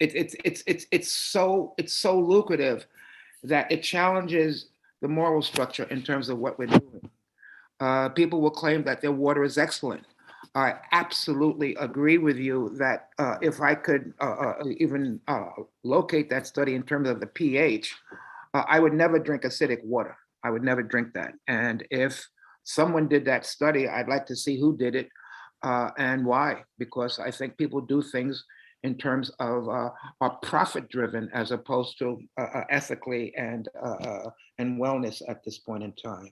it's so lucrative that it challenges the moral structure in terms of what we're doing. People will claim that their water is excellent. I absolutely agree with you that if I could even locate that study in terms of the pH, I would never drink acidic water. I would never drink that. And if someone did that study, I'd like to see who did it and why, because I think people do things in terms of are profit driven as opposed to ethically and wellness at this point in time.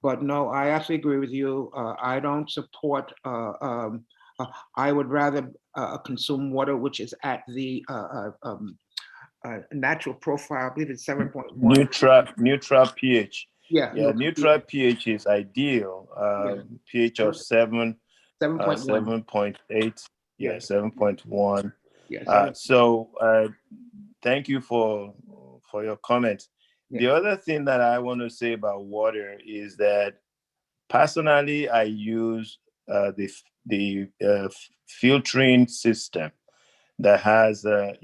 But no, I absolutely agree with you. I don't support, I would rather consume water which is at the natural profile. I believe it's 7.1. Neutral pH. Yeah, neutral pH is ideal. pH of 7.8. Yeah, 7.1. So thank you for your comment. Yeah. The other thing that I want to say about water is that personally, I use the filtering system that has the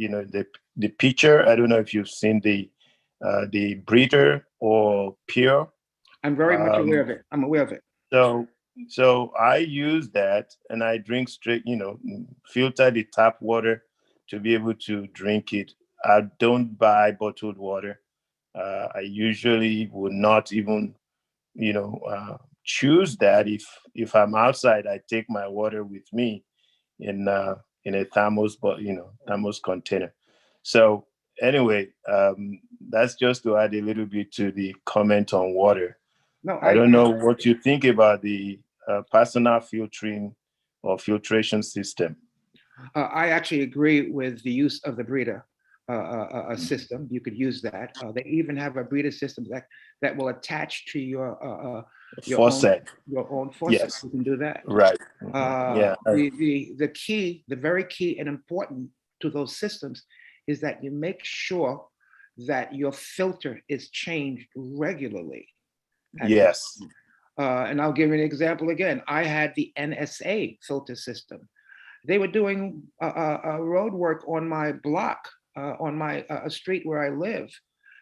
pitcher. I don't know if you've seen the breather or pure. I'm very much aware of it. I'm aware of it. So I use that and I drink straight, filter the tap water to be able to drink it. I don't buy bottled water. I usually would not even, choose that. If I'm outside, I take my water with me in a thermos, thermos container. So anyway, that's just to add a little bit to the comment on water. No, I don't know what you think about the personal filtering or filtration system. I actually agree with the use of the breather. a system. You could use that. They even have a breeder system that will attach to your faucet. Your own faucet. Yes. You can do that. Right. Yeah. The key, the very key and important to those systems is that you make sure that your filter is changed regularly. Yes. And I'll give you an example again. I had the NSA filter system. They were doing road work on my block, on my street where I live.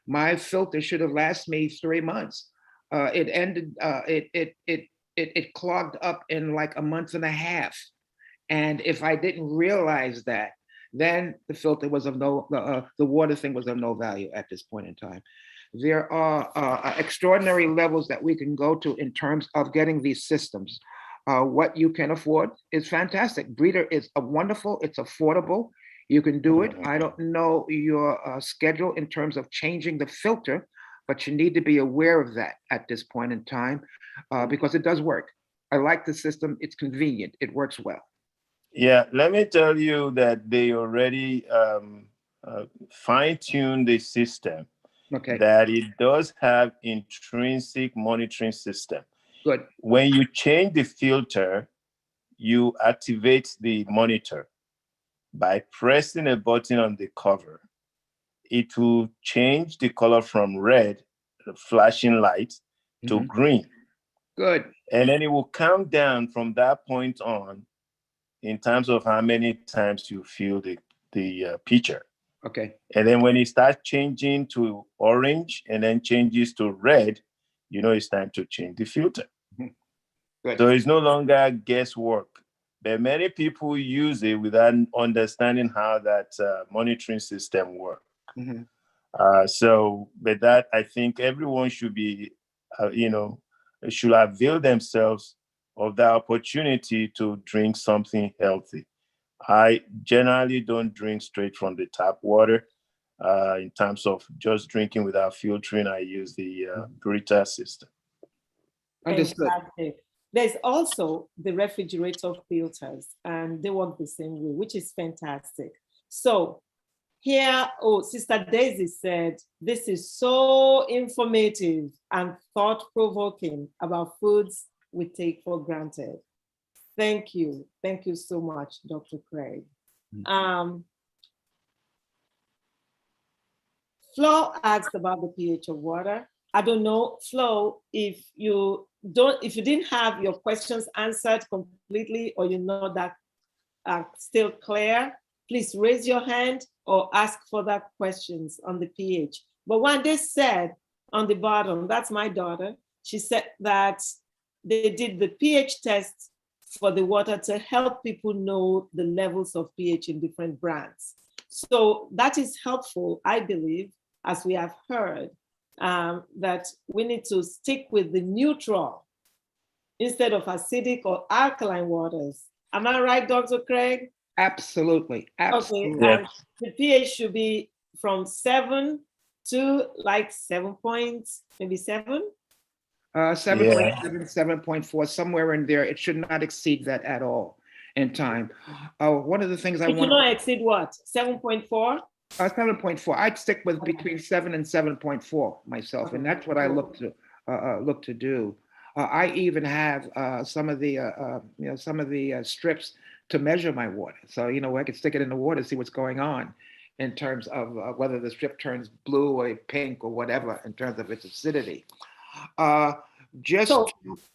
My filter should have lasted me 3 months. It ended. It clogged up in like a month and a half. And if I didn't realize that, then the filter was of no. The water thing was of no value at this point in time. There are extraordinary levels that we can go to in terms of getting these systems. What you can afford is fantastic. Breeder is a wonderful, it's affordable. You can do it. I don't know your schedule in terms of changing the filter, but you need to be aware of that at this point in time because it does work. I like the system. It's convenient. It works well. Yeah, let me tell you that they already fine-tuned the system. Okay. That it does have intrinsic monitoring system. Good. When you change the filter, you activate the monitor by pressing a button on the cover. It will change the color from red, the flashing light, to green. Good. And then it will count down from that point on in terms of how many times you fill the pitcher. Okay. And then when it starts changing to orange and then changes to red, you know it's time to change the filter. Good. So it's no longer guesswork. But many people use it without understanding how that monitoring system works. But that I think everyone should be, should avail themselves of the opportunity to drink something healthy. I generally don't drink straight from the tap water. In terms of just drinking without filtering, I use the Brita system. Fantastic. There's also the refrigerator filters, and they work the same way, which is fantastic. So here, Sister Daisy said, this is so informative and thought-provoking about foods we take for granted. Thank you. Thank you so much, Dr. Craig. Flo asked about the pH of water. I don't know, Flo, if you didn't have your questions answered completely or you're not that still clear, please raise your hand or ask further questions on the pH. But what they said on the bottom, that's my daughter, she said that they did the pH test for the water to help people know the levels of pH in different brands. So that is helpful, I believe, as we have heard, that we need to stick with the neutral instead of acidic or alkaline waters. Am I right, Dr. Craig? Absolutely. Absolutely. Okay, and the pH should be from 7 to like 7 points, maybe 7? 7.7, 7.4, somewhere in there. It should not exceed that at all in time. One of the things I want to not exceed what? 7.4? 7.4. I'd stick with between 7 and 7.4 myself, and that's what I look to do. I even have some of the strips to measure my water. So I could stick it in the water, see what's going on in terms of whether the strip turns blue or pink or whatever in terms of its acidity. So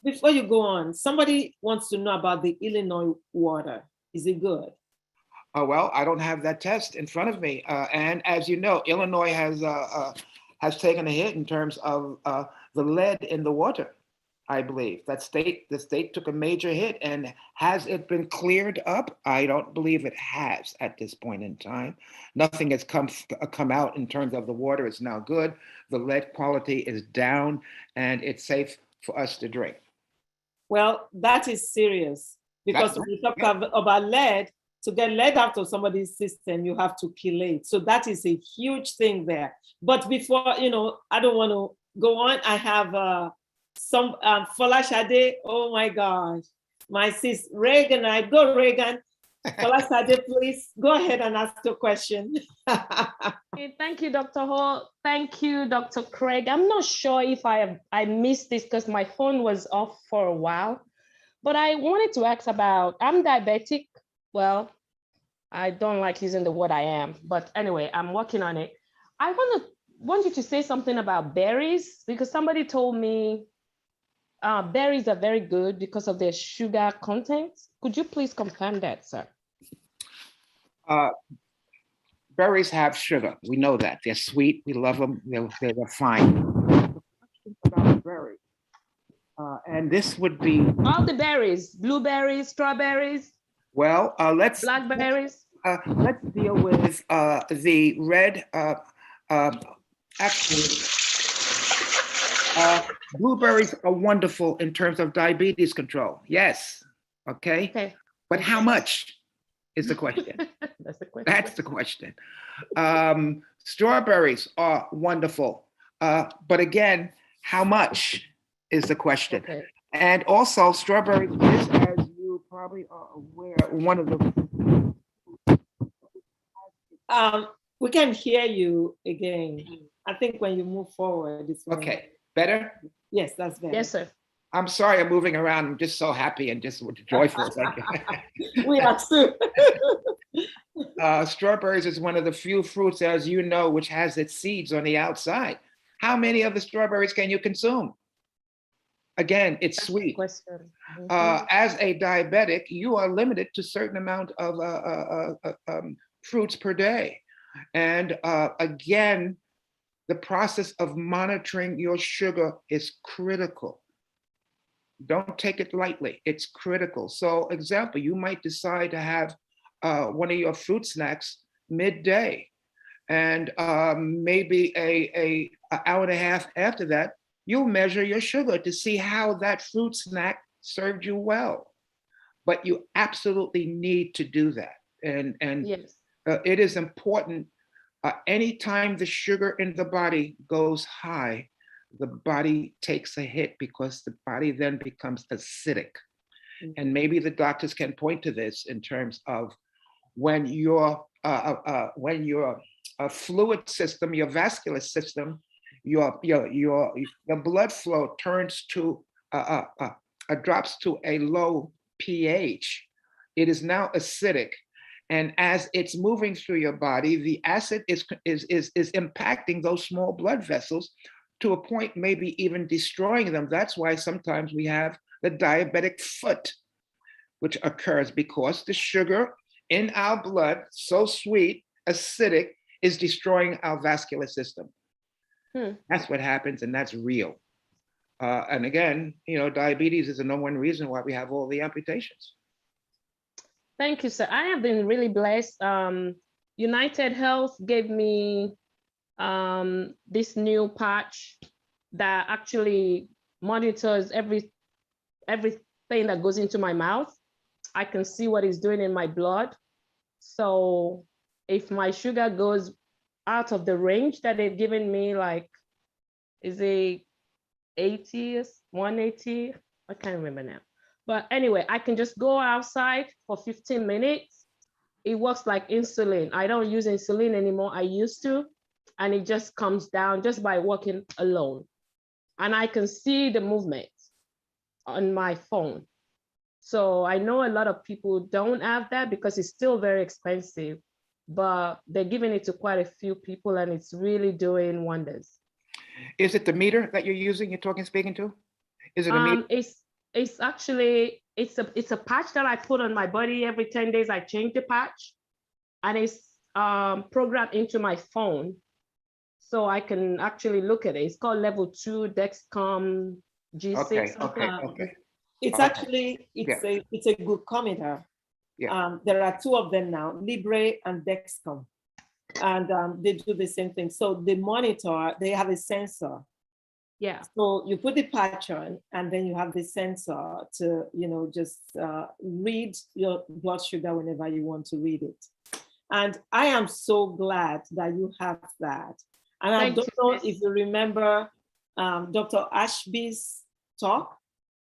before you go on, somebody wants to know about the Illinois water. Is it good? Well, I don't have that test in front of me, and as you know, Illinois has taken a hit in terms of the lead in the water. I believe the state took a major hit, and has it been cleared up? I don't believe it has at this point in time. Nothing has come out in terms of the water is now good. The lead quality is down, and it's safe for us to drink. Well, that is serious because when we talk about lead, to get lead out of somebody's system, you have to chelate. So that is a huge thing there. But before, I don't want to go on. I have some Fola Shade. Oh my gosh, my sis Reagan. I go Reagan. Olasade, please go ahead and ask your question. Okay, thank you, Dr. Hall. Thank you, Dr. Craig. I'm not sure if I missed this because my phone was off for a while, but I wanted to ask about, I'm diabetic. Well, I don't like using the word I am, but anyway, I'm working on it. I want you to say something about berries, because somebody told me berries are very good because of their sugar content. Could you please confirm that, sir? Berries have sugar. We know that. They're sweet. We love them. They're fine. About berries. And this would be all the berries, blueberries, strawberries. Well, blackberries. Let's deal with the red. Actually, blueberries are wonderful in terms of diabetes control. Yes. Okay. Okay. But how much is the question? That's the question. That's the question. Strawberries are wonderful. But again, how much is the question? Okay. And also, strawberries is, as you probably are aware, one of the. We can hear you again. I think when you move forward, it's okay. Better? Yes, that's better. Yes, sir. I'm sorry, I'm moving around. I'm just so happy and just joyful. We are too. Strawberries is one of the few fruits, as you know, which has its seeds on the outside. How many of the strawberries can you consume? Again, it's sweet. As a diabetic, you are limited to a certain amount of fruits per day. And again, the process of monitoring your sugar is critical. Don't take it lightly. It's critical. So, example, you might decide to have one of your fruit snacks midday, and maybe an hour and a half after that, you'll measure your sugar to see how that fruit snack served you well. But you absolutely need to do that. And yes. It is important. Anytime the sugar in the body goes high, the body takes a hit because the body then becomes acidic. Mm-hmm. And maybe the doctors can point to this in terms of when your fluid system, your vascular system, your blood flow turns to drops to a low pH. It is now acidic, and as it's moving through your body, the acid is impacting those small blood vessels to a point, maybe even destroying them. That's why sometimes we have the diabetic foot, which occurs because the sugar in our blood, so sweet, acidic, is destroying our vascular system. That's what happens, and that's real. And again, diabetes is the number one reason why we have all the amputations. Thank you, sir. I have been really blessed. United Health gave me this new patch that actually monitors everything that goes into my mouth. I can see what it's doing in my blood. So if my sugar goes out of the range that they've given me, like, is it 80, 180? I can't remember now. But anyway, I can just go outside for 15 minutes. It works like insulin. I don't use insulin anymore. I used to, and it just comes down just by walking alone. And I can see the movement on my phone. So I know a lot of people don't have that because it's still very expensive, but they're giving it to quite a few people, and it's really doing wonders. Is it the meter that you're using, speaking to? Is it a meter? It's actually, it's a patch that I put on my body. Every 10 days, I change the patch, and it's programmed into my phone. So I can actually look at it. It's called level 2 Dexcom G6. Okay. It's actually, it's a glucometer. Yeah. There are two of them now, Libre and Dexcom. And they do the same thing. So the monitor, they have a sensor. Yeah. So you put the patch on, and then you have the sensor to, just read your blood sugar whenever you want to read it. And I am so glad that you have that. And I don't know if you remember Dr. Ashby's talk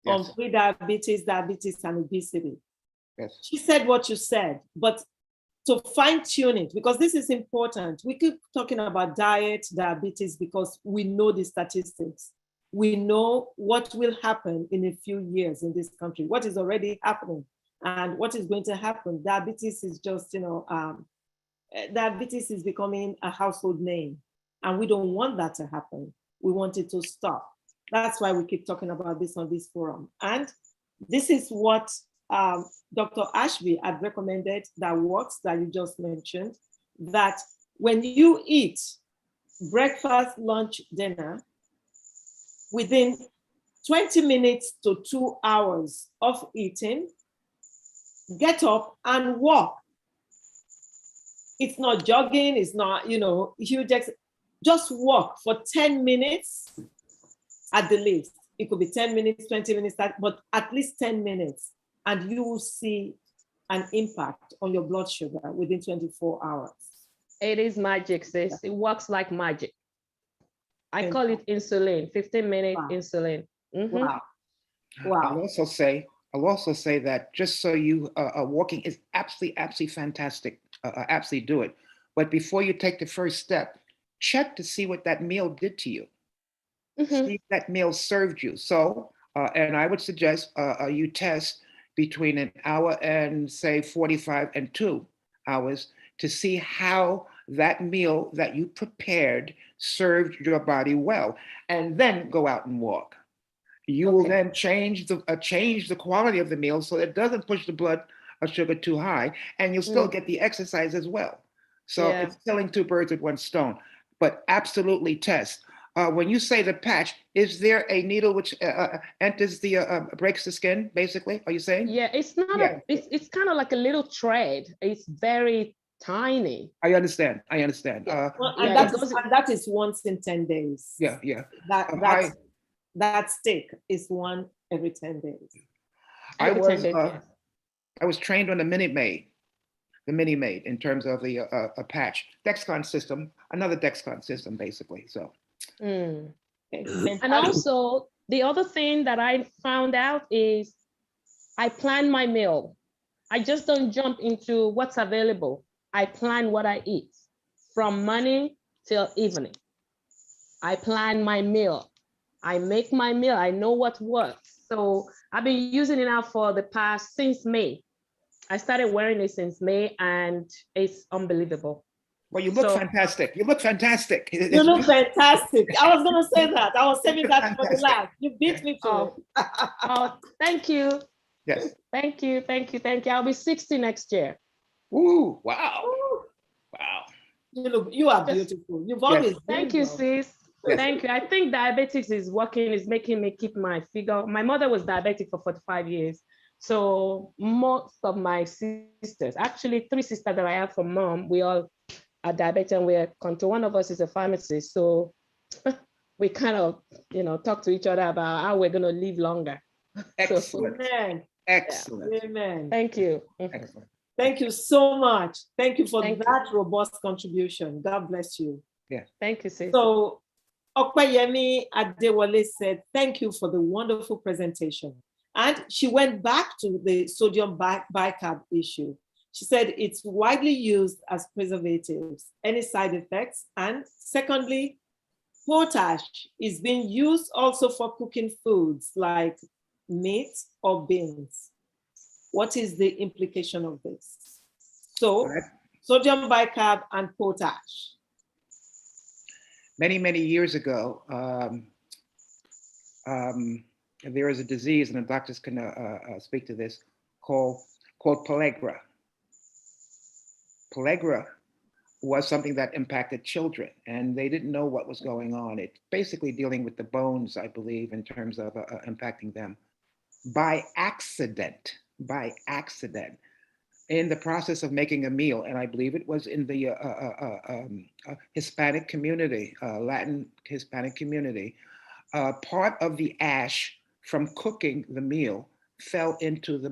on pre-diabetes, diabetes, and obesity. Yes. She said what you said, but to fine tune it, because this is important. We keep talking about diet, diabetes, because we know the statistics. We know what will happen in a few years in this country, what is already happening and what is going to happen. Diabetes is just, diabetes is becoming a household name, and we don't want that to happen. We want it to stop. That's why we keep talking about this on this forum. And this is what Dr. Ashby had recommended that works, that you just mentioned, that when you eat breakfast, lunch, dinner, within 20 minutes to 2 hours of eating, get up and walk. It's not jogging, it's not, huge, just walk for 10 minutes at the least. It could be 10 minutes, 20 minutes, but at least 10 minutes. And you will see an impact on your blood sugar within 24 hours. It is magic, sis. It works like magic. I call it insulin, 15-minute insulin. Mm-hmm. Wow. Wow. I'll also say that just so you walking is absolutely fantastic. Absolutely do it. But before you take the first step, check to see what that meal did to you. See if that meal served you. So, and I would suggest you test between an hour and say 45 and 2 hours to see how that meal that you prepared served your body well, and then go out and walk. You will then change the quality of the meal so it doesn't push the blood sugar too high, and you'll still get the exercise as well. So it's killing two birds with one stone. But absolutely test. When you say the patch, is there a needle which enters breaks the skin, basically? Are you saying? Yeah, it's not it's kind of like a little thread. It's very tiny. I understand. And that is once in 10 days. Yeah. That stick is one every 10 days. I was trained on the Minute Maid in terms of the patch. Dexcom system, another Dexcom system, basically. So. And also, the other thing that I found out is I plan my meal. I just don't jump into what's available. I plan what I eat from morning till evening. I plan my meal. I make my meal. I know what works. So I've been using it now since May. I started wearing it since May, and it's unbelievable. Well, you look fantastic. You look fantastic. You look fantastic. I was going to say that. I was saving that for the last. You beat me to it. Oh, thank you. Yes. Thank you. I'll be 60 next year. Ooh, wow. Ooh. Wow. You are beautiful. You've always been. Thank you, sis. Yes. Thank you. I think diabetics is making me keep my figure. My mother was diabetic for 45 years. So most of my sisters, actually 3 sisters that I have from mom, we all are diabetic, and we're control. One of us is a pharmacist. So we kind of, talk to each other about how we're going to live longer. Excellent. Amen. Excellent. Yeah. Amen. Thank you. Excellent. Thank you so much. Thank you for that robust contribution. God bless you. Yeah. Thank you, sis. So Okpayemi Adewale said, thank you for the wonderful presentation. And she went back to the sodium bicarb issue. She said it's widely used as preservatives. Any side effects? And secondly, potash is being used also for cooking foods like meat or beans. What is the implication of this? So, sodium bicarb and potash. Many years ago, there is a disease, and the doctors can speak to this, called pellagra. Pellagra was something that impacted children, and they didn't know what was going on. It's basically dealing with the bones, I believe, in terms of impacting them. By accident, in the process of making a meal, and I believe it was in the Hispanic community, Latin Hispanic community, part of the ash from cooking the meal fell into the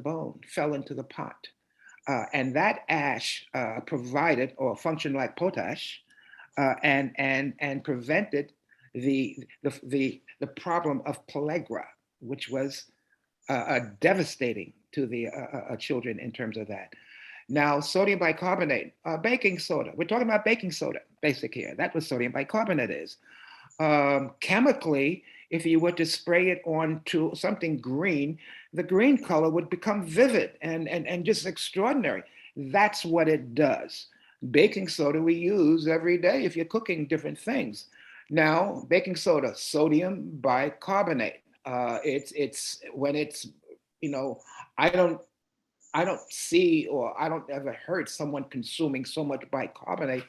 pot. And that ash provided or functioned like potash and prevented the problem of pellagra, which was devastating to the children in terms of that. Now, sodium bicarbonate, baking soda. We're talking about baking soda, basic here. That's what sodium bicarbonate is. Chemically, if you were to spray it onto something green, the green color would become vivid and just extraordinary. That's what it does. Baking soda we use every day if you're cooking different things. Now, baking soda, sodium bicarbonate. It's when it's, you know, I don't see, or I don't ever heard someone consuming so much bicarbonate,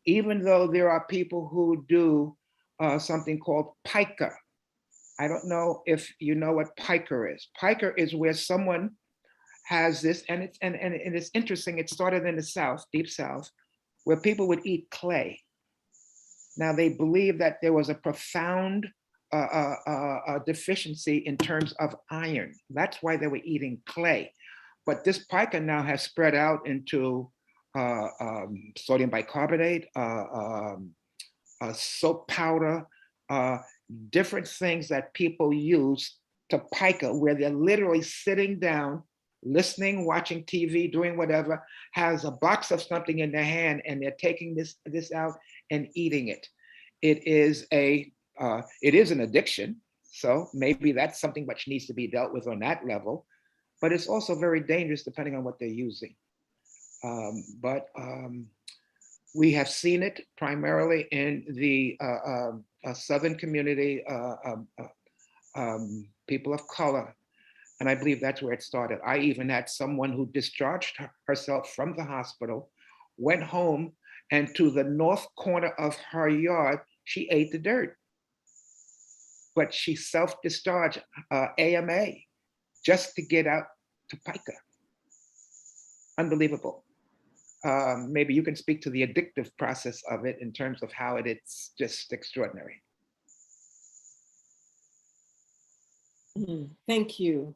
even though there are people who do something called pica. I don't know if you know what pica is. Pica is where someone has this, and it's interesting. It started in the South, deep South, where people would eat clay. Now they believe that there was a profound deficiency in terms of iron. That's why they were eating clay. But this pica now has spread out into sodium bicarbonate, soap powder, different things that people use to pica, where they're literally sitting down, listening, watching TV, doing whatever, has a box of something in their hand, and they're taking this out and eating it. It is an addiction. So maybe that's something which needs to be dealt with on that level, but it's also very dangerous depending on what they're using. We have seen it primarily in the Southern community, people of color, and I believe that's where it started. I even had someone who discharged herself from the hospital, went home, and to the north corner of her yard, she ate the dirt. But she self-discharged AMA just to get out to pica. Unbelievable. Maybe you can speak to the addictive process of it in terms of how it's just extraordinary. Thank you.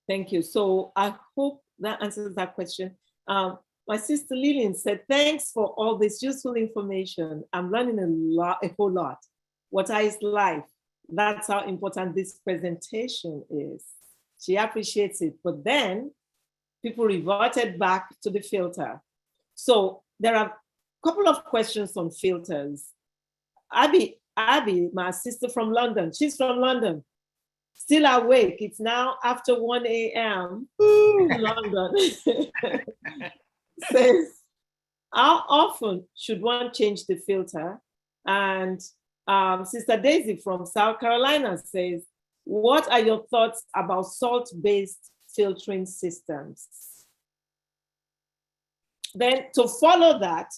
Thank you. So I hope that answers that question. My sister Lillian said, thanks for all this useful information. I'm learning a whole lot. Water is life. That's how important this presentation is. She appreciates it. But then people reverted back to the filter. So there are a couple of questions on filters. Abby, my sister from London, she's from London, still awake. It's now after 1 a.m. in London. Says, how often should one change the filter? And Sister Daisy from South Carolina says, what are your thoughts about salt-based filtering systems? Then to follow that,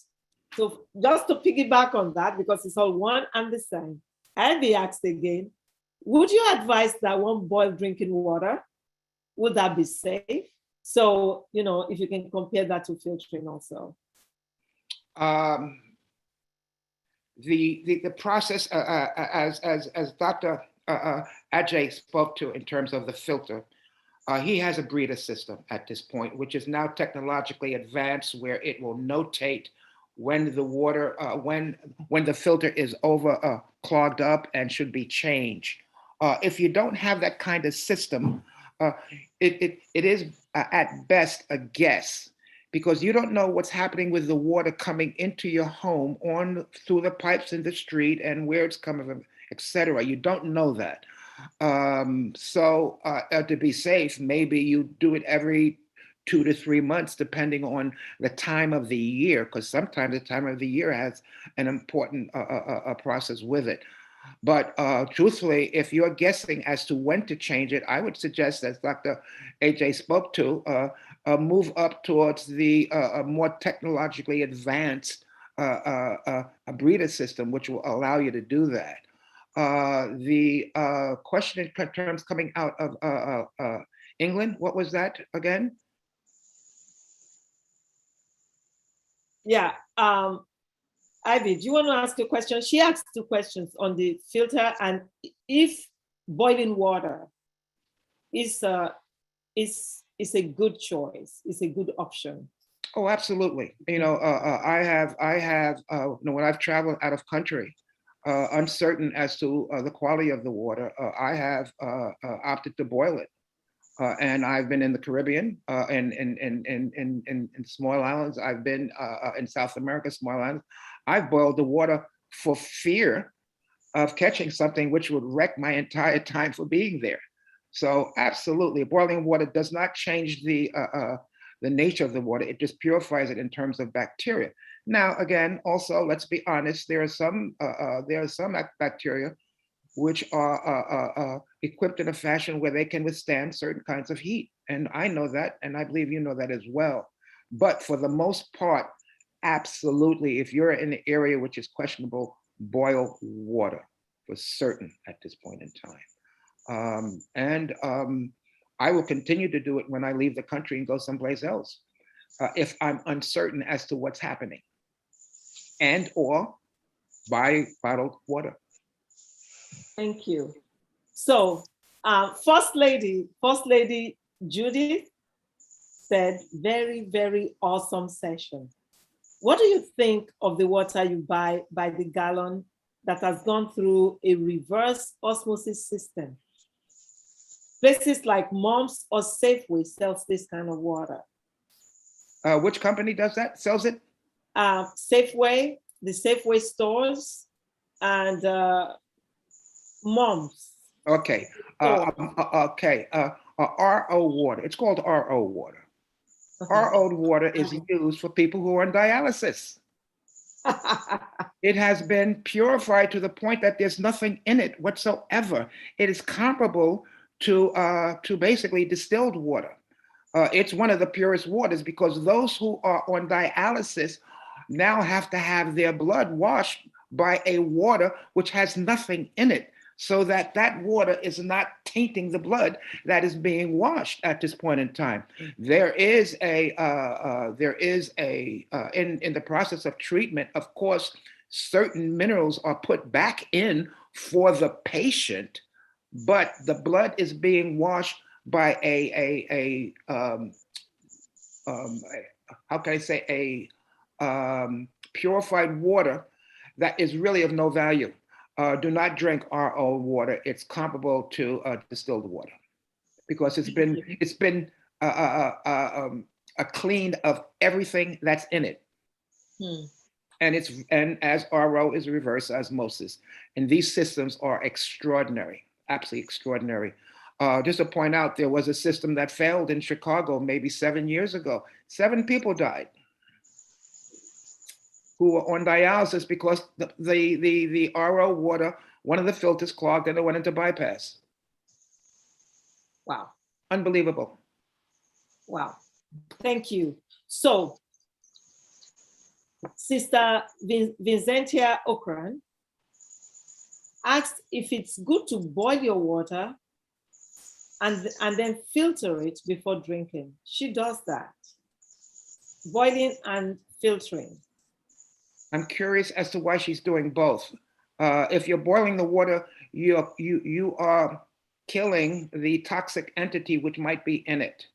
so just to piggyback on that, because it's all one and the same, I'll be asked again, would you advise that one boil drinking water? Would that be safe? So, you know, if you can compare that to filtering also. The process, as Dr. Ajay spoke to in terms of the filter, he has a breeder system at this point, which is now technologically advanced, where it will notate when the water, when the filter is over clogged up and should be changed. If you don't have that kind of system, it is at best a guess, because you don't know what's happening with the water coming into your home through the pipes in the street and where it's coming from, etc. You don't know that. So to be safe, maybe you do it every 2 to 3 months, depending on the time of the year, because sometimes the time of the year has an important process with it. But truthfully, if you're guessing as to when to change it, I would suggest, as Dr. AJ spoke to, move up towards the more technologically advanced breeder system, which will allow you to do that. The question in terms coming out of England, what was that again? Yeah. Ivy, do you want to ask a question? She asked 2 questions on the filter, and if boiling water is a good choice, is a good option. Oh, absolutely. You know, I have you know, when I've traveled out of country, uncertain as to the quality of the water, I have opted to boil it. And I've been in the Caribbean and in small islands. I've been in South America, small islands. I've boiled the water for fear of catching something which would wreck my entire time for being there. So absolutely, boiling water does not change the nature of the water. It just purifies it in terms of bacteria. Now, again, also let's be honest. There are some bacteria which are equipped in a fashion where they can withstand certain kinds of heat, and I know that, and I believe you know that as well. But for the most part, absolutely, if you're in an area which is questionable, boil water for certain at this point in time. I will continue to do it when I leave the country and go someplace else, if I'm uncertain as to what's happening, and or buy bottled water. Thank you. So, First Lady Judith said, very, very awesome session. What do you think of the water you buy by the gallon that has gone through a reverse osmosis system? Places like Mom's or Safeway sells this kind of water. Which company does that? Sells it? Safeway, the Safeway stores, and Mom's. Okay. Okay. RO water. It's called RO water. Okay. RO water is used for people who are on dialysis. It has been purified to the point that there's nothing in it whatsoever. It is comparable to basically distilled water. It's one of the purest waters because those who are on dialysis now have to have their blood washed by a water which has nothing in it, so that that water is not tainting the blood that is being washed at this point in time. There is in the process of treatment, of course, certain minerals are put back in for the patient, but the blood is being washed by purified water that is really of no value. Do not drink RO water. It's comparable to distilled water because it's been cleaned of everything that's in it. And as RO is reverse osmosis, and these systems are extraordinary, absolutely extraordinary. Just to point out, there was a system that failed in Chicago maybe 7 years ago. 7 people died who were on dialysis because the RO water, one of the filters clogged and it went into bypass. Wow. Unbelievable. Wow. Thank you. So, Sister Vincentia Okran asked if it's good to boil your water and then filter it before drinking. She does that. Boiling and filtering. I'm curious as to why she's doing both. If you're boiling the water, you are killing the toxic entity which might be in it.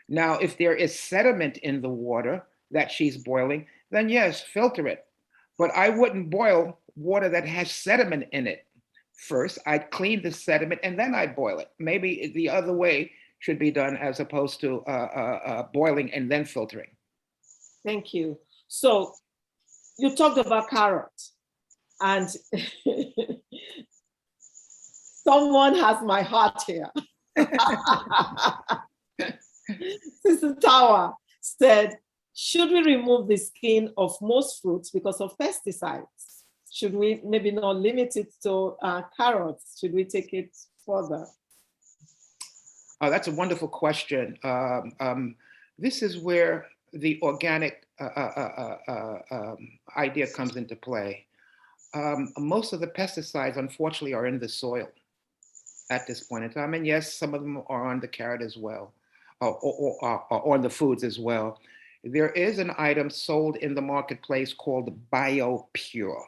Now, if there is sediment in the water that she's boiling, then yes, filter it. But I wouldn't boil water that has sediment in it first. I'd clean the sediment and then I'd boil it. Maybe the other way should be done as opposed to boiling and then filtering. Thank you. So, you talked about carrots, and someone has my heart here. Sister Tower said, should we remove the skin of most fruits because of pesticides? Should we maybe not limit it to carrots? Should we take it further? That's a wonderful question. This is where the organic idea comes into play. Most of the pesticides, unfortunately, are in the soil at this point in time. And yes, some of them are on the carrot as well, or on the foods as well. There is an item sold in the marketplace called BioPure.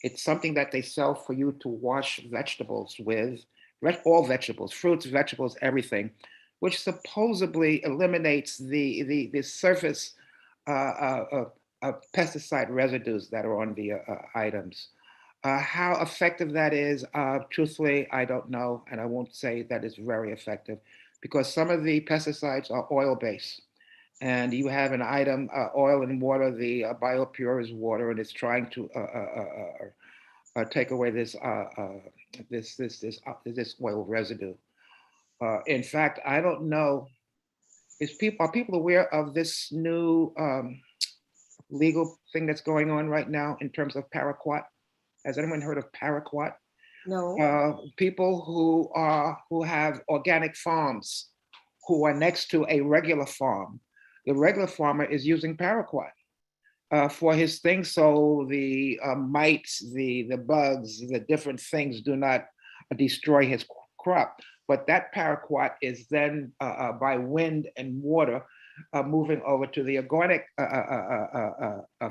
It's something that they sell for you to wash vegetables with, all vegetables, fruits, vegetables, everything, which supposedly eliminates the surface pesticide residues that are on the items. How effective that is, truthfully, I don't know, and I won't say that it's very effective. because some of the pesticides are oil-based. And you have an item, oil and water, the BioPure is water, and it's trying to take away this oil residue. In fact, I don't know, are people aware of this new legal thing that's going on right now in terms of paraquat? Has anyone heard of paraquat? No. People who have organic farms who are next to a regular farm. The regular farmer is using paraquat for his things, so the mites, the bugs, the different things do not destroy his crop. But that paraquat is then by wind and water moving over to the organic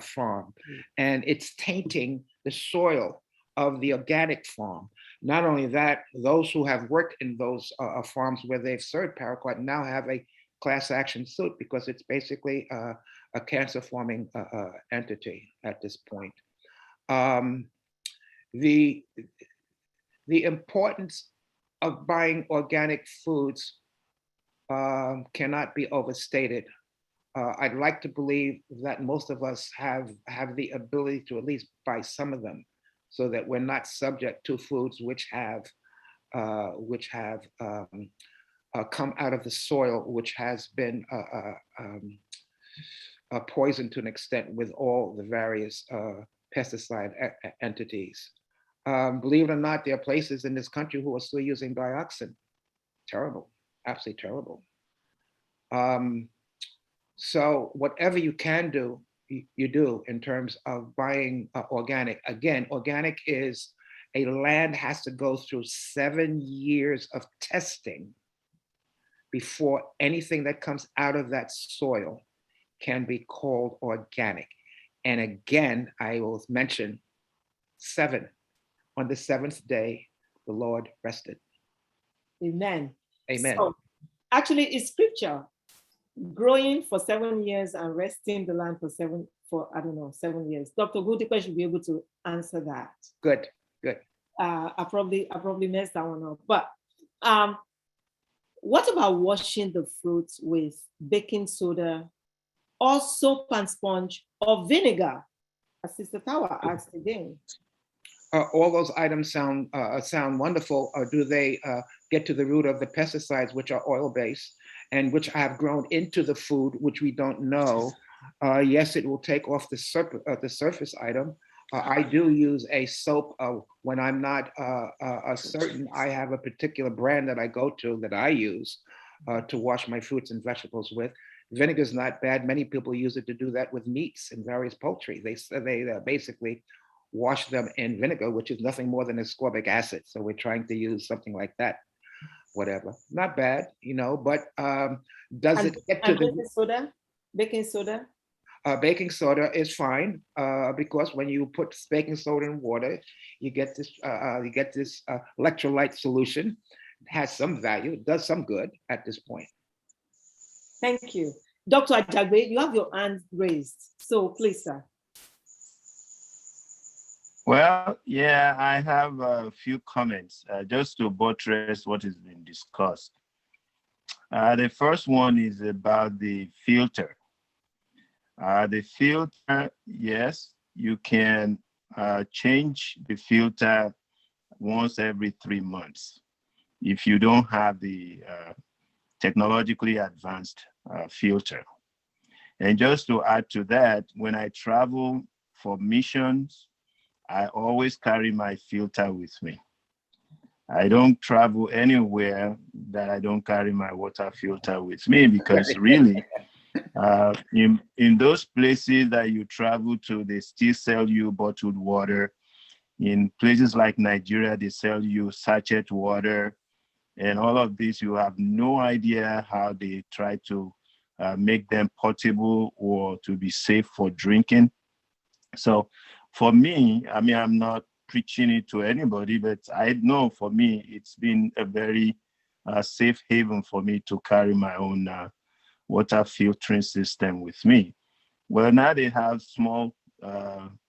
farm, and it's tainting the soil of the organic farm. Not only that, those who have worked in those farms where they've served paraquat now have a class action suit because it's basically a cancer-forming entity at this point. The importance of buying organic foods cannot be overstated. I'd like to believe that most of us have the ability to at least buy some of them, so that we're not subject to foods which have come out of the soil, which has been poisoned to an extent with all the various pesticide entities. Believe it or not, there are places in this country who are still using dioxin. Terrible, absolutely terrible. So whatever you can do, you do in terms of buying organic. Again, organic is a land has to go through 7 years of testing before anything that comes out of that soil can be called organic. And again, I will mention 7. On the 7th day, the Lord rested. Amen. Amen. So, actually, it's scripture. Growing for 7 years and resting the land for 7 years. Dr. Gudikwa should be able to answer that. Good. I probably messed that one up. But what about washing the fruits with baking soda or soap and sponge or vinegar? As Sister Tawa asked again. All those items sound wonderful. Do they get to the root of the pesticides, which are oil-based and which have grown into the food, which we don't know? Yes, it will take off the surface item. I do use a soap when I'm not certain. I have a particular brand that I go to that I use to wash my fruits and vegetables with. Vinegar is not bad. Many people use it to do that with meats and various poultry. They basically wash them in vinegar, which is nothing more than ascorbic acid. So we're trying to use something like that, whatever. Not bad, but does it get to baking soda? Baking soda? Baking soda is fine because when you put baking soda in water, you get this electrolyte solution. It has some value. It does some good at this point. Thank you. Dr. Ajagbe, you have your hand raised. So please, sir. Well, yeah, I have a few comments just to buttress what has been discussed. The first one is about the filter. The filter, yes, you can change the filter once every 3 months if you don't have the technologically advanced filter. And just to add to that, when I travel for missions, I always carry my filter with me. I don't travel anywhere that I don't carry my water filter with me, because really, in those places that you travel to, they still sell you bottled water. In places like Nigeria, they sell you sachet water. And all of this, you have no idea how they try to make them potable or to be safe for drinking. So for me, I mean, I'm not preaching it to anybody, but I know for me, it's been a very safe haven for me to carry my own water filtering system with me. Well, now they have small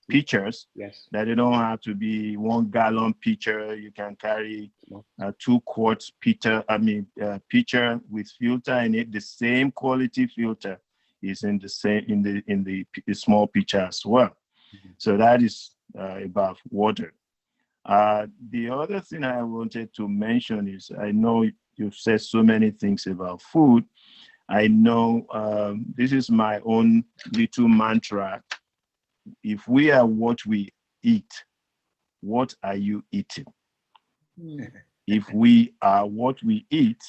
pitchers. Yes. That they don't have to be 1 gallon pitcher. You can carry a 2 quarts pitcher. Pitcher with filter in it. The same quality filter is in the same in the small pitcher as well. Mm-hmm. So that is about water. The other thing I wanted to mention is, I know you've said so many things about food. I know this is my own little mantra. If we are what we eat, what are you eating? If we are what we eat,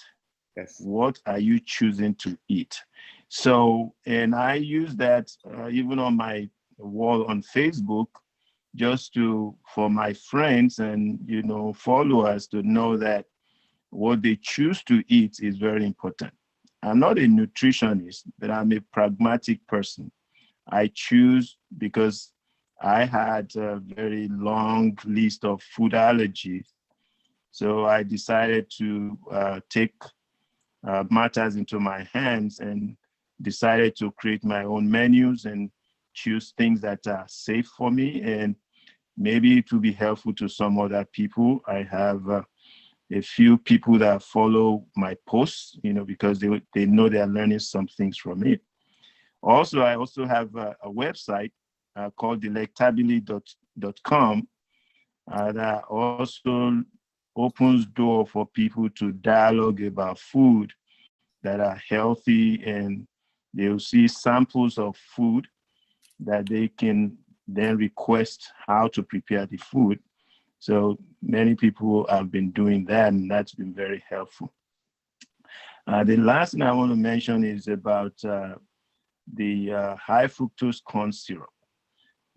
yes, what are you choosing to eat? So, and I use that even on my wall on Facebook, just for my friends and followers to know that what they choose to eat is very important. I'm not a nutritionist, but I'm a pragmatic person. I choose because I had a very long list of food allergies. So I decided to take matters into my hands and decided to create my own menus and choose things that are safe for me, and maybe it will be helpful to some other people. I have a few people that follow my posts, because they know they're learning some things from it. Also, I also have a website called delectably.com that also opens door for people to dialogue about food that are healthy, and they'll see samples of food that they can then request how to prepare the food. So many people have been doing that, and that's been very helpful. The last thing I want to mention is about the high fructose corn syrup.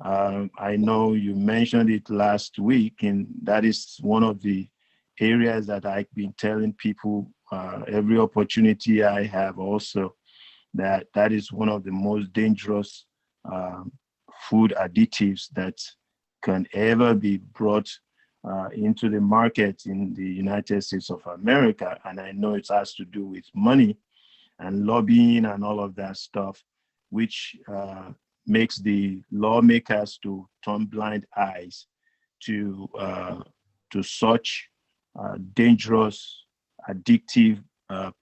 I know you mentioned it last week, and that is one of the areas that I've been telling people every opportunity I have also, that is one of the most dangerous food additives that can ever be brought into the market in the United States of America. And I know it has to do with money and lobbying and all of that stuff, which makes the lawmakers to turn blind eyes to such dangerous, addictive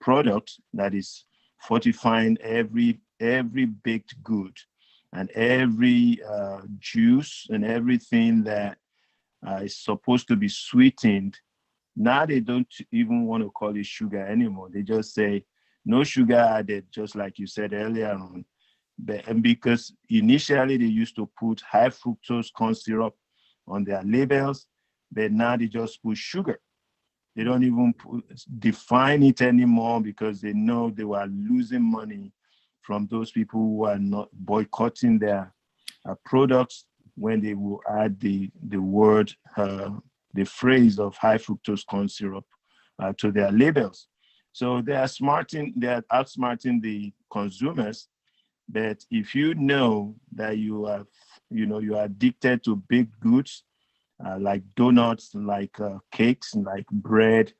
product that is fortifying every baked good and every juice and everything that is supposed to be sweetened. Now they don't even want to call it sugar anymore. They just say no sugar added, just like you said earlier on. And because initially they used to put high fructose corn syrup on their labels, but now they just put sugar. They don't even define it anymore, because they know they were losing money from those people who are not boycotting their products when they will add the word, the phrase of high fructose corn syrup to their labels. So they are outsmarting the consumers. But if you know that you are addicted to baked goods, like donuts, like cakes, like bread,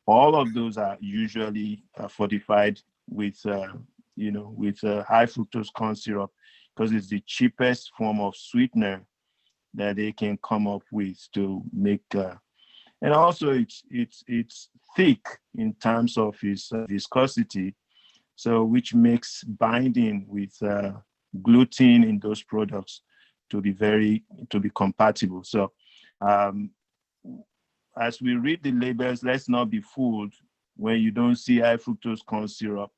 all of those are usually fortified with high fructose corn syrup, because it's the cheapest form of sweetener that they can come up with to make. And also, it's thick in terms of its viscosity, so which makes binding with gluten in those products to be compatible. So as we read the labels, let's not be fooled when you don't see high fructose corn syrup.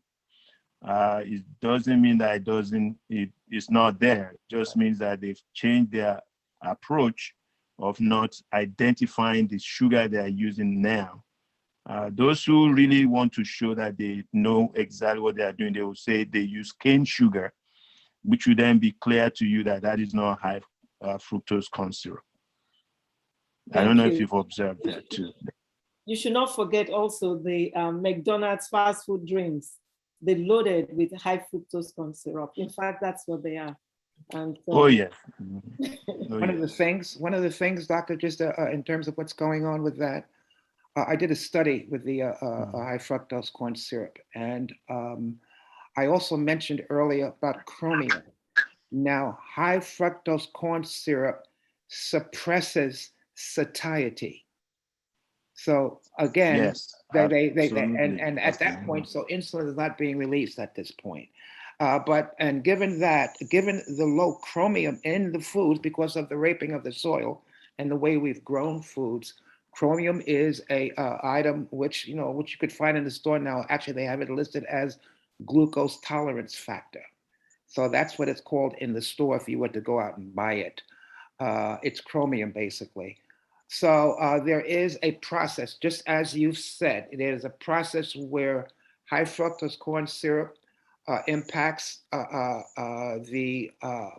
It doesn't mean that it's not there. It just means that they've changed their approach of not identifying the sugar they are using now. Those who really want to show that they know exactly what they are doing, they will say they use cane sugar, which would then be clear to you that is not high fructose corn syrup. I don't know if you've observed that too. You should not forget also the McDonald's fast food drinks. They're loaded with high fructose corn syrup. In fact, that's what they are. And oh yeah. One of the things, Doctor, just in terms of what's going on with that, I did a study with the high fructose corn syrup, and I also mentioned earlier about chromium. Now, high fructose corn syrup suppresses satiety. So again, Yes, absolutely. and at that point, so insulin is not being released at this point. And given the low chromium in the foods because of the raping of the soil and the way we've grown foods, chromium is a item which you could find in the store now. Actually, they have it listed as glucose tolerance factor. So that's what it's called in the store if you were to go out and buy it. It's chromium basically. So there is a process, just as you've said, there is a process where high fructose corn syrup impacts the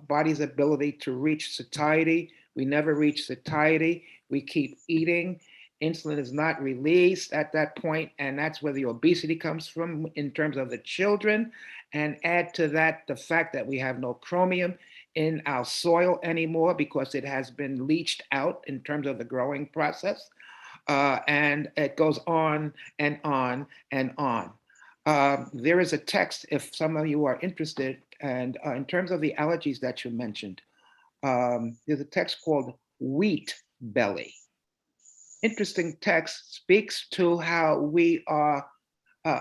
body's ability to reach satiety. We never reach satiety. We keep eating. Insulin is not released at that point, and that's where the obesity comes from in terms of the children. And add to that the fact that we have no chromium in our soil anymore because it has been leached out in terms of the growing process. And it goes on and on and on. There is a text, if some of you are interested, and in terms of the allergies that you mentioned, there's a text called Wheat Belly. Interesting text, speaks to how we are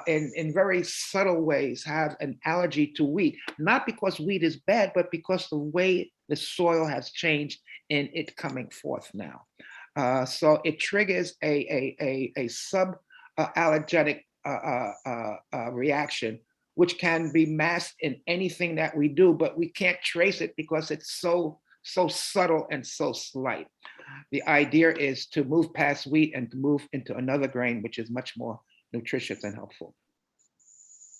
in very subtle ways have an allergy to wheat, not because wheat is bad, but because the way the soil has changed in it coming forth now. So it triggers a sub-allergenic reaction, which can be masked in anything that we do, but we can't trace it because it's so subtle and so slight. The idea is to move past wheat and to move into another grain, which is much more nutritious and helpful.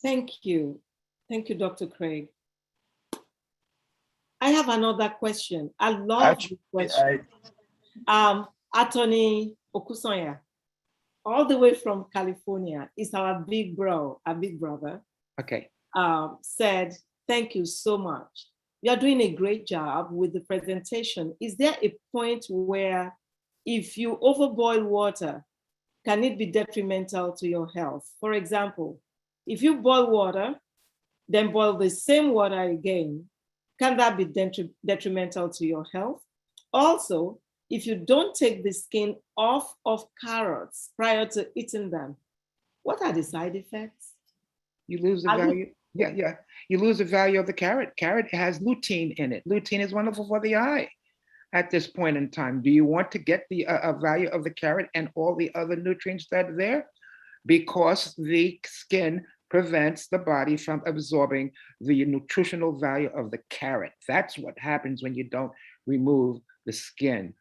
Thank you. Thank you, Dr. Craig. I have another question. I love this question. Attorney Okusanya, all the way from California, is our big bro, our big brother. Okay. Said, thank you so much. You're doing a great job with the presentation. Is there a point where if you overboil water, can it be detrimental to your health? For example, if you boil water, then boil the same water again, can that be detrimental to your health? Also, if you don't take the skin off of carrots prior to eating them, what are the side effects? You lose the value. Yeah. You lose the value of the carrot. Carrot has lutein in it. Lutein is wonderful for the eye. At this point in time, do you want to get the value of the carrot and all the other nutrients that are there? Because the skin prevents the body from absorbing the nutritional value of the carrot. That's what happens when you don't remove the skin.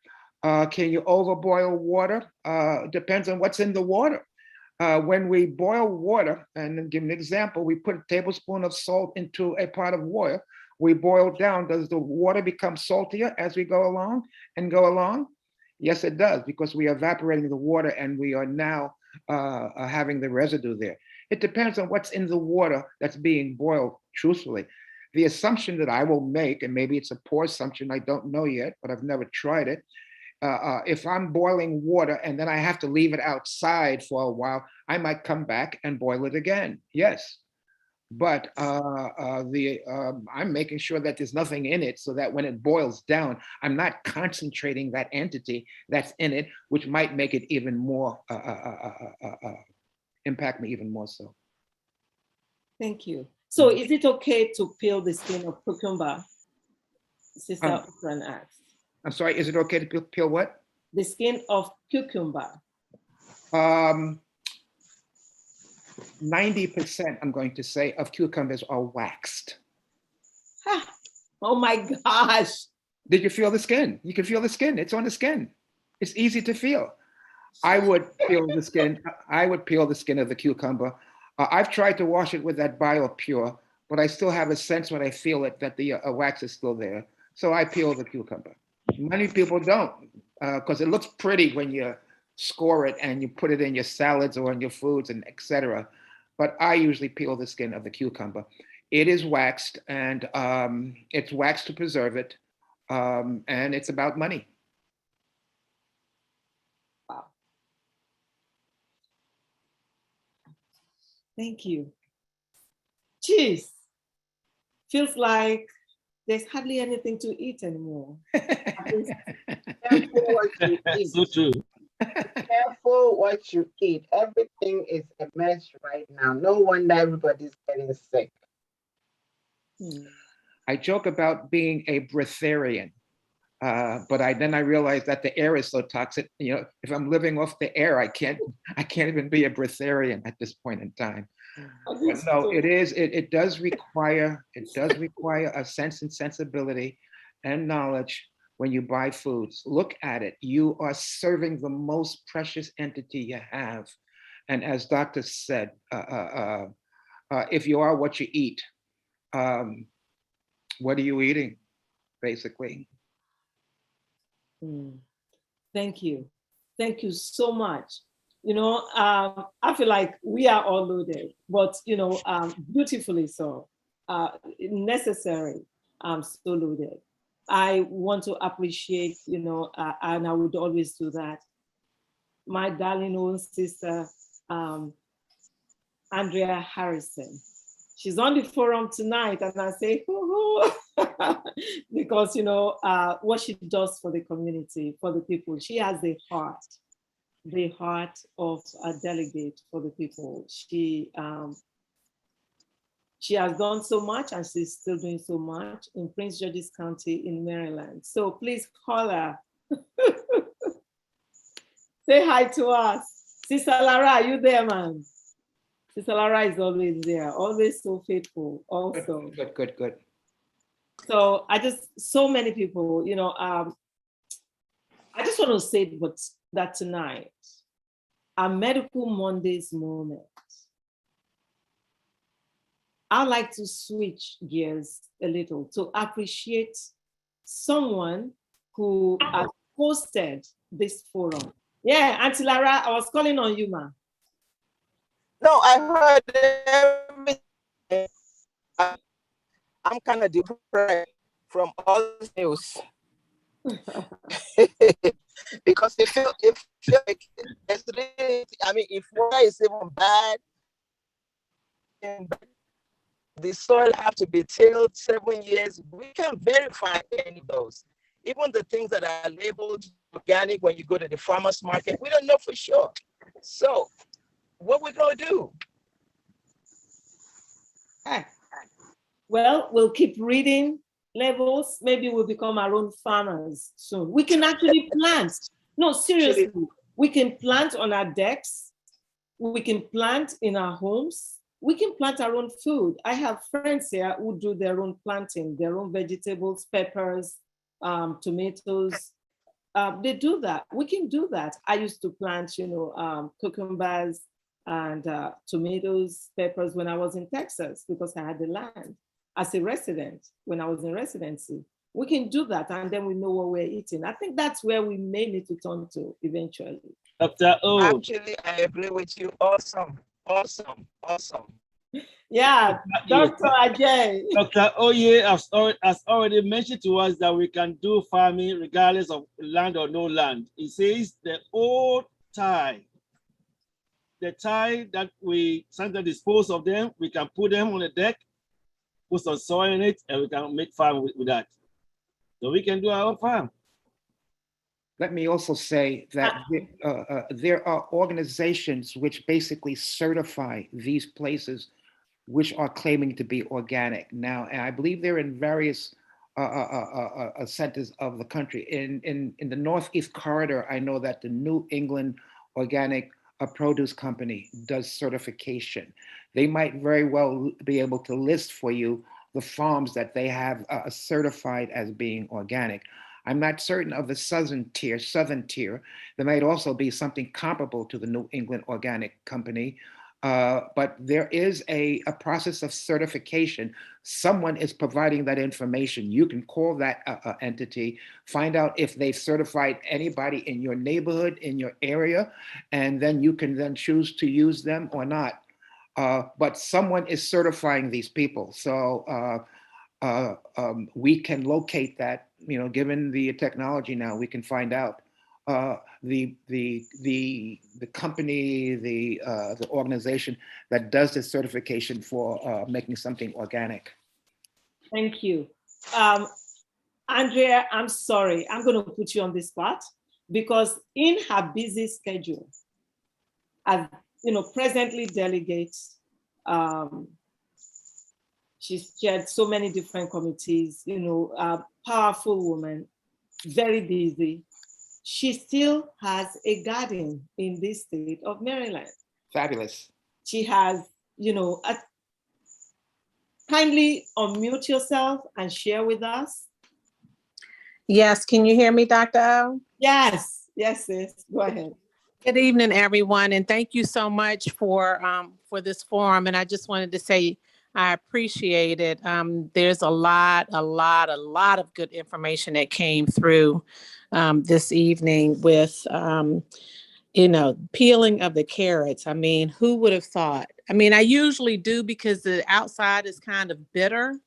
Can you overboil water? Depends on what's in the water. When we boil water, and then give an example, we put a tablespoon of salt into a pot of water, we boil down, does the water become saltier as we go along? Yes, it does, because we are evaporating the water and we are now having the residue there. It depends on what's in the water that's being boiled, truthfully. The assumption that I will make, and maybe it's a poor assumption, I don't know yet, but I've never tried it. If I'm boiling water and then I have to leave it outside for a while, I might come back and boil it again. Yes. But I'm making sure that there's nothing in it so that when it boils down, I'm not concentrating that entity that's in it, which might make it even more, impact me even more so. Thank you. So is it okay to peel the skin of cucumber? Sister Ukran asked. I'm sorry, is it okay to peel what? The skin of cucumber. 90%, I'm going to say, of cucumbers are waxed. Oh my gosh. Did you feel the skin? You can feel the skin. It's on the skin. It's easy to feel. I would peel the skin. I would peel the skin of the cucumber. I've tried to wash it with that BioPure, but I still have a sense when I feel it that the wax is still there. So I peel the cucumber. Many people don't, because it looks pretty when you score it and you put it in your salads or in your foods and etc. But I usually peel the skin of the cucumber. It is waxed, and it's waxed to preserve it, and it's about money. Wow. Thank you. Jeez. Feels like there's hardly anything to eat anymore. Careful what you eat. So true. Careful what you eat. Everything is a mess right now. No wonder everybody's getting sick. I joke about being a breatharian, but then I realized that the air is so toxic. You know, if I'm living off the air, I can't even be a breatharian at this point in time. But no, it does require a sense and sensibility and knowledge when you buy foods. Look at it. You are serving the most precious entity you have. And as Doctor said, if you are what you eat, what are you eating, basically? Thank you. Thank you so much. You know, I feel like we are all loaded, but, you know, beautifully so, necessary, so loaded. I want to appreciate, you know, and I would always do that, my darling old sister, Andrea Harrison. She's on the forum tonight, and I say, hoo-hoo, because, you know, what she does for the community, for the people. She has the heart of a delegate for the people. She has done so much, and she's still doing so much in Prince George's County in Maryland. So please call her. Say hi to us. Sister Lara, are you there, man? Sister Lara is always there, always so faithful also. Good. So so many people, you know, I just want to say that tonight, our Medical Mondays moment, I'd like to switch gears a little to appreciate someone who has hosted this forum. Yeah, Auntie Lara, I was calling on you, ma. No, I heard everything. I'm kind of depressed from all the news. Because it feel like there's really, I mean, if water is even bad, the soil have to be tilled 7 years. We can verify any of those. Even the things that are labeled organic when you go to the farmer's market, we don't know for sure. So what we gonna do? Well, we'll keep reading labels. Maybe we'll become our own farmers soon. We can actually plant. No, seriously, we can plant on our decks. We can plant in our homes. We can plant our own food. I have friends here who do their own planting, their own vegetables, peppers, tomatoes. They do that. We can do that. I used to plant, you know, cucumbers and tomatoes, peppers when I was in Texas because I had the land as a resident when I was in residency. We can do that, and then we know what we're eating. I think that's where we may need to turn to eventually. Dr. O. Actually, I agree with you. Awesome. Yeah, Dr. Ajay. Dr. Oye has already mentioned to us that we can do farming regardless of land or no land. He says the old tie, the tie that we sometimes dispose of them, we can put them on the deck, put some soil in it, and we can make farm with that. So we can do our own farm. Let me also say that there are organizations which basically certify these places which are claiming to be organic now, and I believe they're in various centers of the country. In the Northeast Corridor, I know that the New England Organic Produce Company does certification. They might very well be able to list for you the farms that they have certified as being organic. I'm not certain of the southern tier. There might also be something comparable to the New England Organic Company, but there is a process of certification. Someone is providing that information. You can call that entity, find out if they've certified anybody in your neighborhood, in your area, and then you can then choose to use them or not. But someone is certifying these people. So we can locate that, you know, given the technology now, we can find out the company, the organization that does this certification for making something organic. Thank you. Andrea, I'm sorry. I'm going to put you on the spot because in her busy schedule, as presently delegates, she's chaired so many different committees, powerful woman, very busy. She still has a garden in this state of Maryland. Fabulous. She has, kindly unmute yourself and share with us. Yes, can you hear me, Dr. O? Yes, sis. Go ahead. Good evening, everyone, and thank you so much for this forum. And I just wanted to say I appreciate it. There's a lot of good information that came through this evening with peeling of the carrots. I mean, who would have thought? I mean, I usually do because the outside is kind of bitter,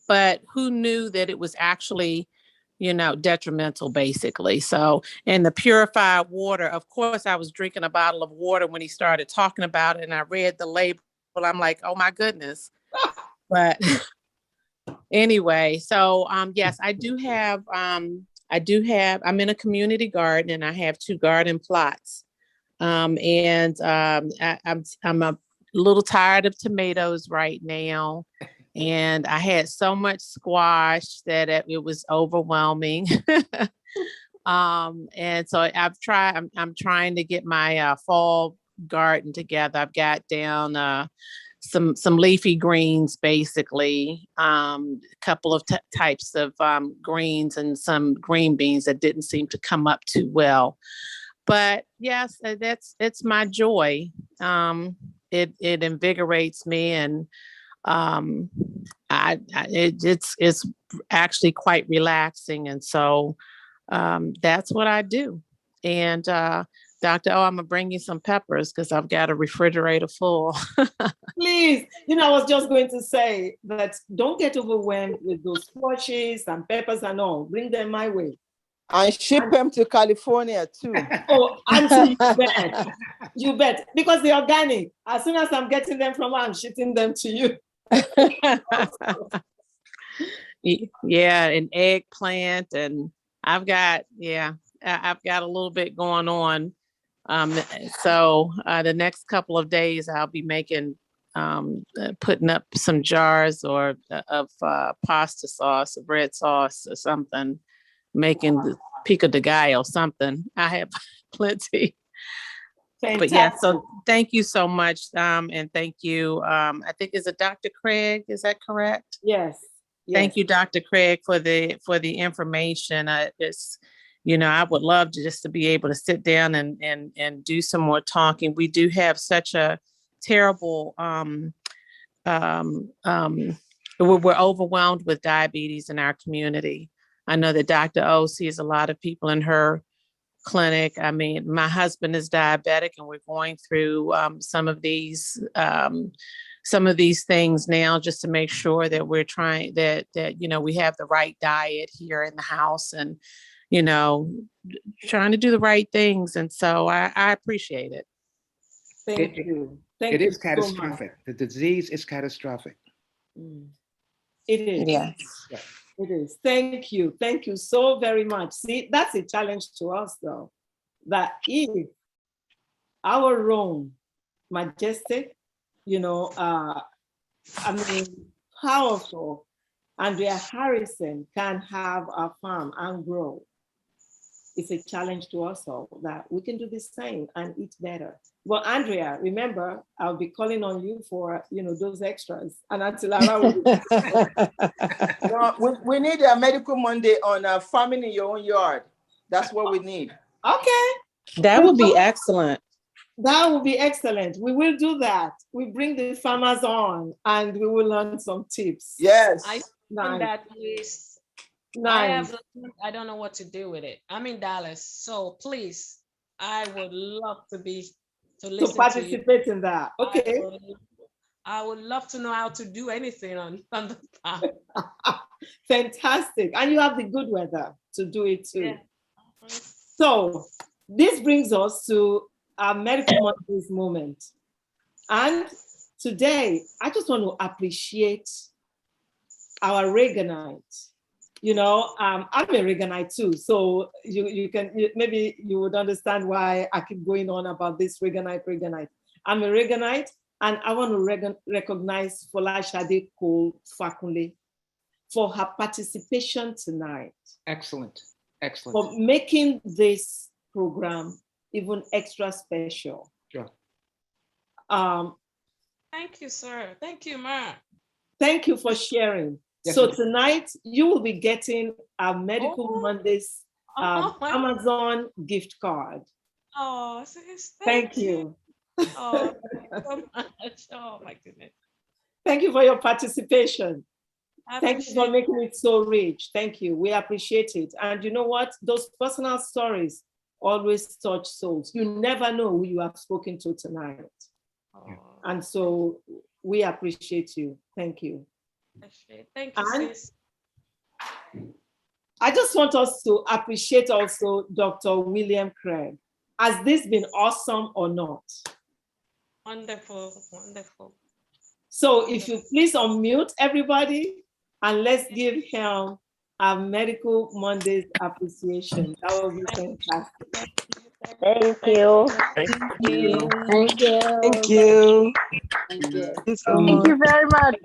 but who knew that it was actually detrimental, basically. So, and the purified water, of course, I was drinking a bottle of water when he started talking about it, and I read the label. I'm like, oh my goodness. But anyway, so yes, I'm in a community garden, and I have 2 garden plots. I'm a little tired of tomatoes right now. And I had so much squash that it was overwhelming. And so I'm trying to get my fall garden together. I've got down some leafy greens, basically, a couple of types of greens and some green beans that didn't seem to come up too well. But yes, it's my joy. It invigorates me, and it's actually quite relaxing. And so that's what I do. And Dr. O, I'm gonna bring you some peppers because I've got a refrigerator full. Please, I was just going to say that don't get overwhelmed with those squashes and peppers and all. Bring them my way. And ship them to California too. Oh, Auntie, you bet. Because they're organic. As soon as I'm getting them from her, I'm shipping them to you. Yeah, an eggplant, and I've got a little bit going on. So the next couple of days I'll be making putting up some jars of pasta sauce, of red sauce or something, making the pico de gallo something. I have plenty. Fantastic. But yeah, so thank you so much. And thank you. I think is it Dr. Craig? Is that correct? Yes. Thank you, Dr. Craig, for the information. It's, I would love to be able to sit down and do some more talking. We do have such a terrible, we're overwhelmed with diabetes in our community. I know that Dr. O sees a lot of people in her clinic. I mean, my husband is diabetic, and we're going through some of these things now just to make sure that we're trying that we have the right diet here in the house, and trying to do the right things. And so I appreciate it. Thank you. It is catastrophic. The disease is catastrophic. It is. Yes. Yeah. It is. Thank you. Thank you so very much. See, that's a challenge to us, though, that if our own majestic, powerful Andrea Harrison can have a farm and grow, it's a challenge to us all that we can do the same and eat better. Well, Andrea, remember, I'll be calling on you for, those extras. And until we need a medical Monday on farming in your own yard. That's what we need. Okay. That would be excellent. That would be excellent. We will do that. We bring the farmers on and we will learn some tips. Yes. I Nice. That is. Nice. I don't know what to do with it. I'm in Dallas, so please, I would love to participate in that. Okay. I would love to know how to do anything on the farm. Fantastic. And you have the good weather to do it too. Yeah. So this brings us to our Medical Mondays moment. And today, I just want to appreciate our Reaganite. You know, I'm a Reaganite too, so maybe you would understand why I keep going on about this Reaganite. I'm a Reaganite, and I want to recognize Folashade Cole Fakunle for her participation tonight. Excellent, excellent. For making this program even extra special. Sure. Thank you, sir. Thank you, Ma. Thank you for sharing. Yes, so tonight you will be getting a Medical Mondays Amazon gift card. Oh, sis, thank you. Oh, thank you so much. Oh my goodness. Thank you for your participation. Thank you for making it so rich. Thank you. We appreciate it. And you know what? Those personal stories always touch souls. You never know who you have spoken to tonight. Oh. And so we appreciate you. Thank you. Thank you, sis. I just want us to appreciate also Dr. William Craig. Has this been awesome or not? Wonderful, wonderful. So if you please unmute everybody and let's give him a Medical Mondays appreciation. That would be fantastic. Thank you. Thank Thank you. you. Thank you. Thank you very much.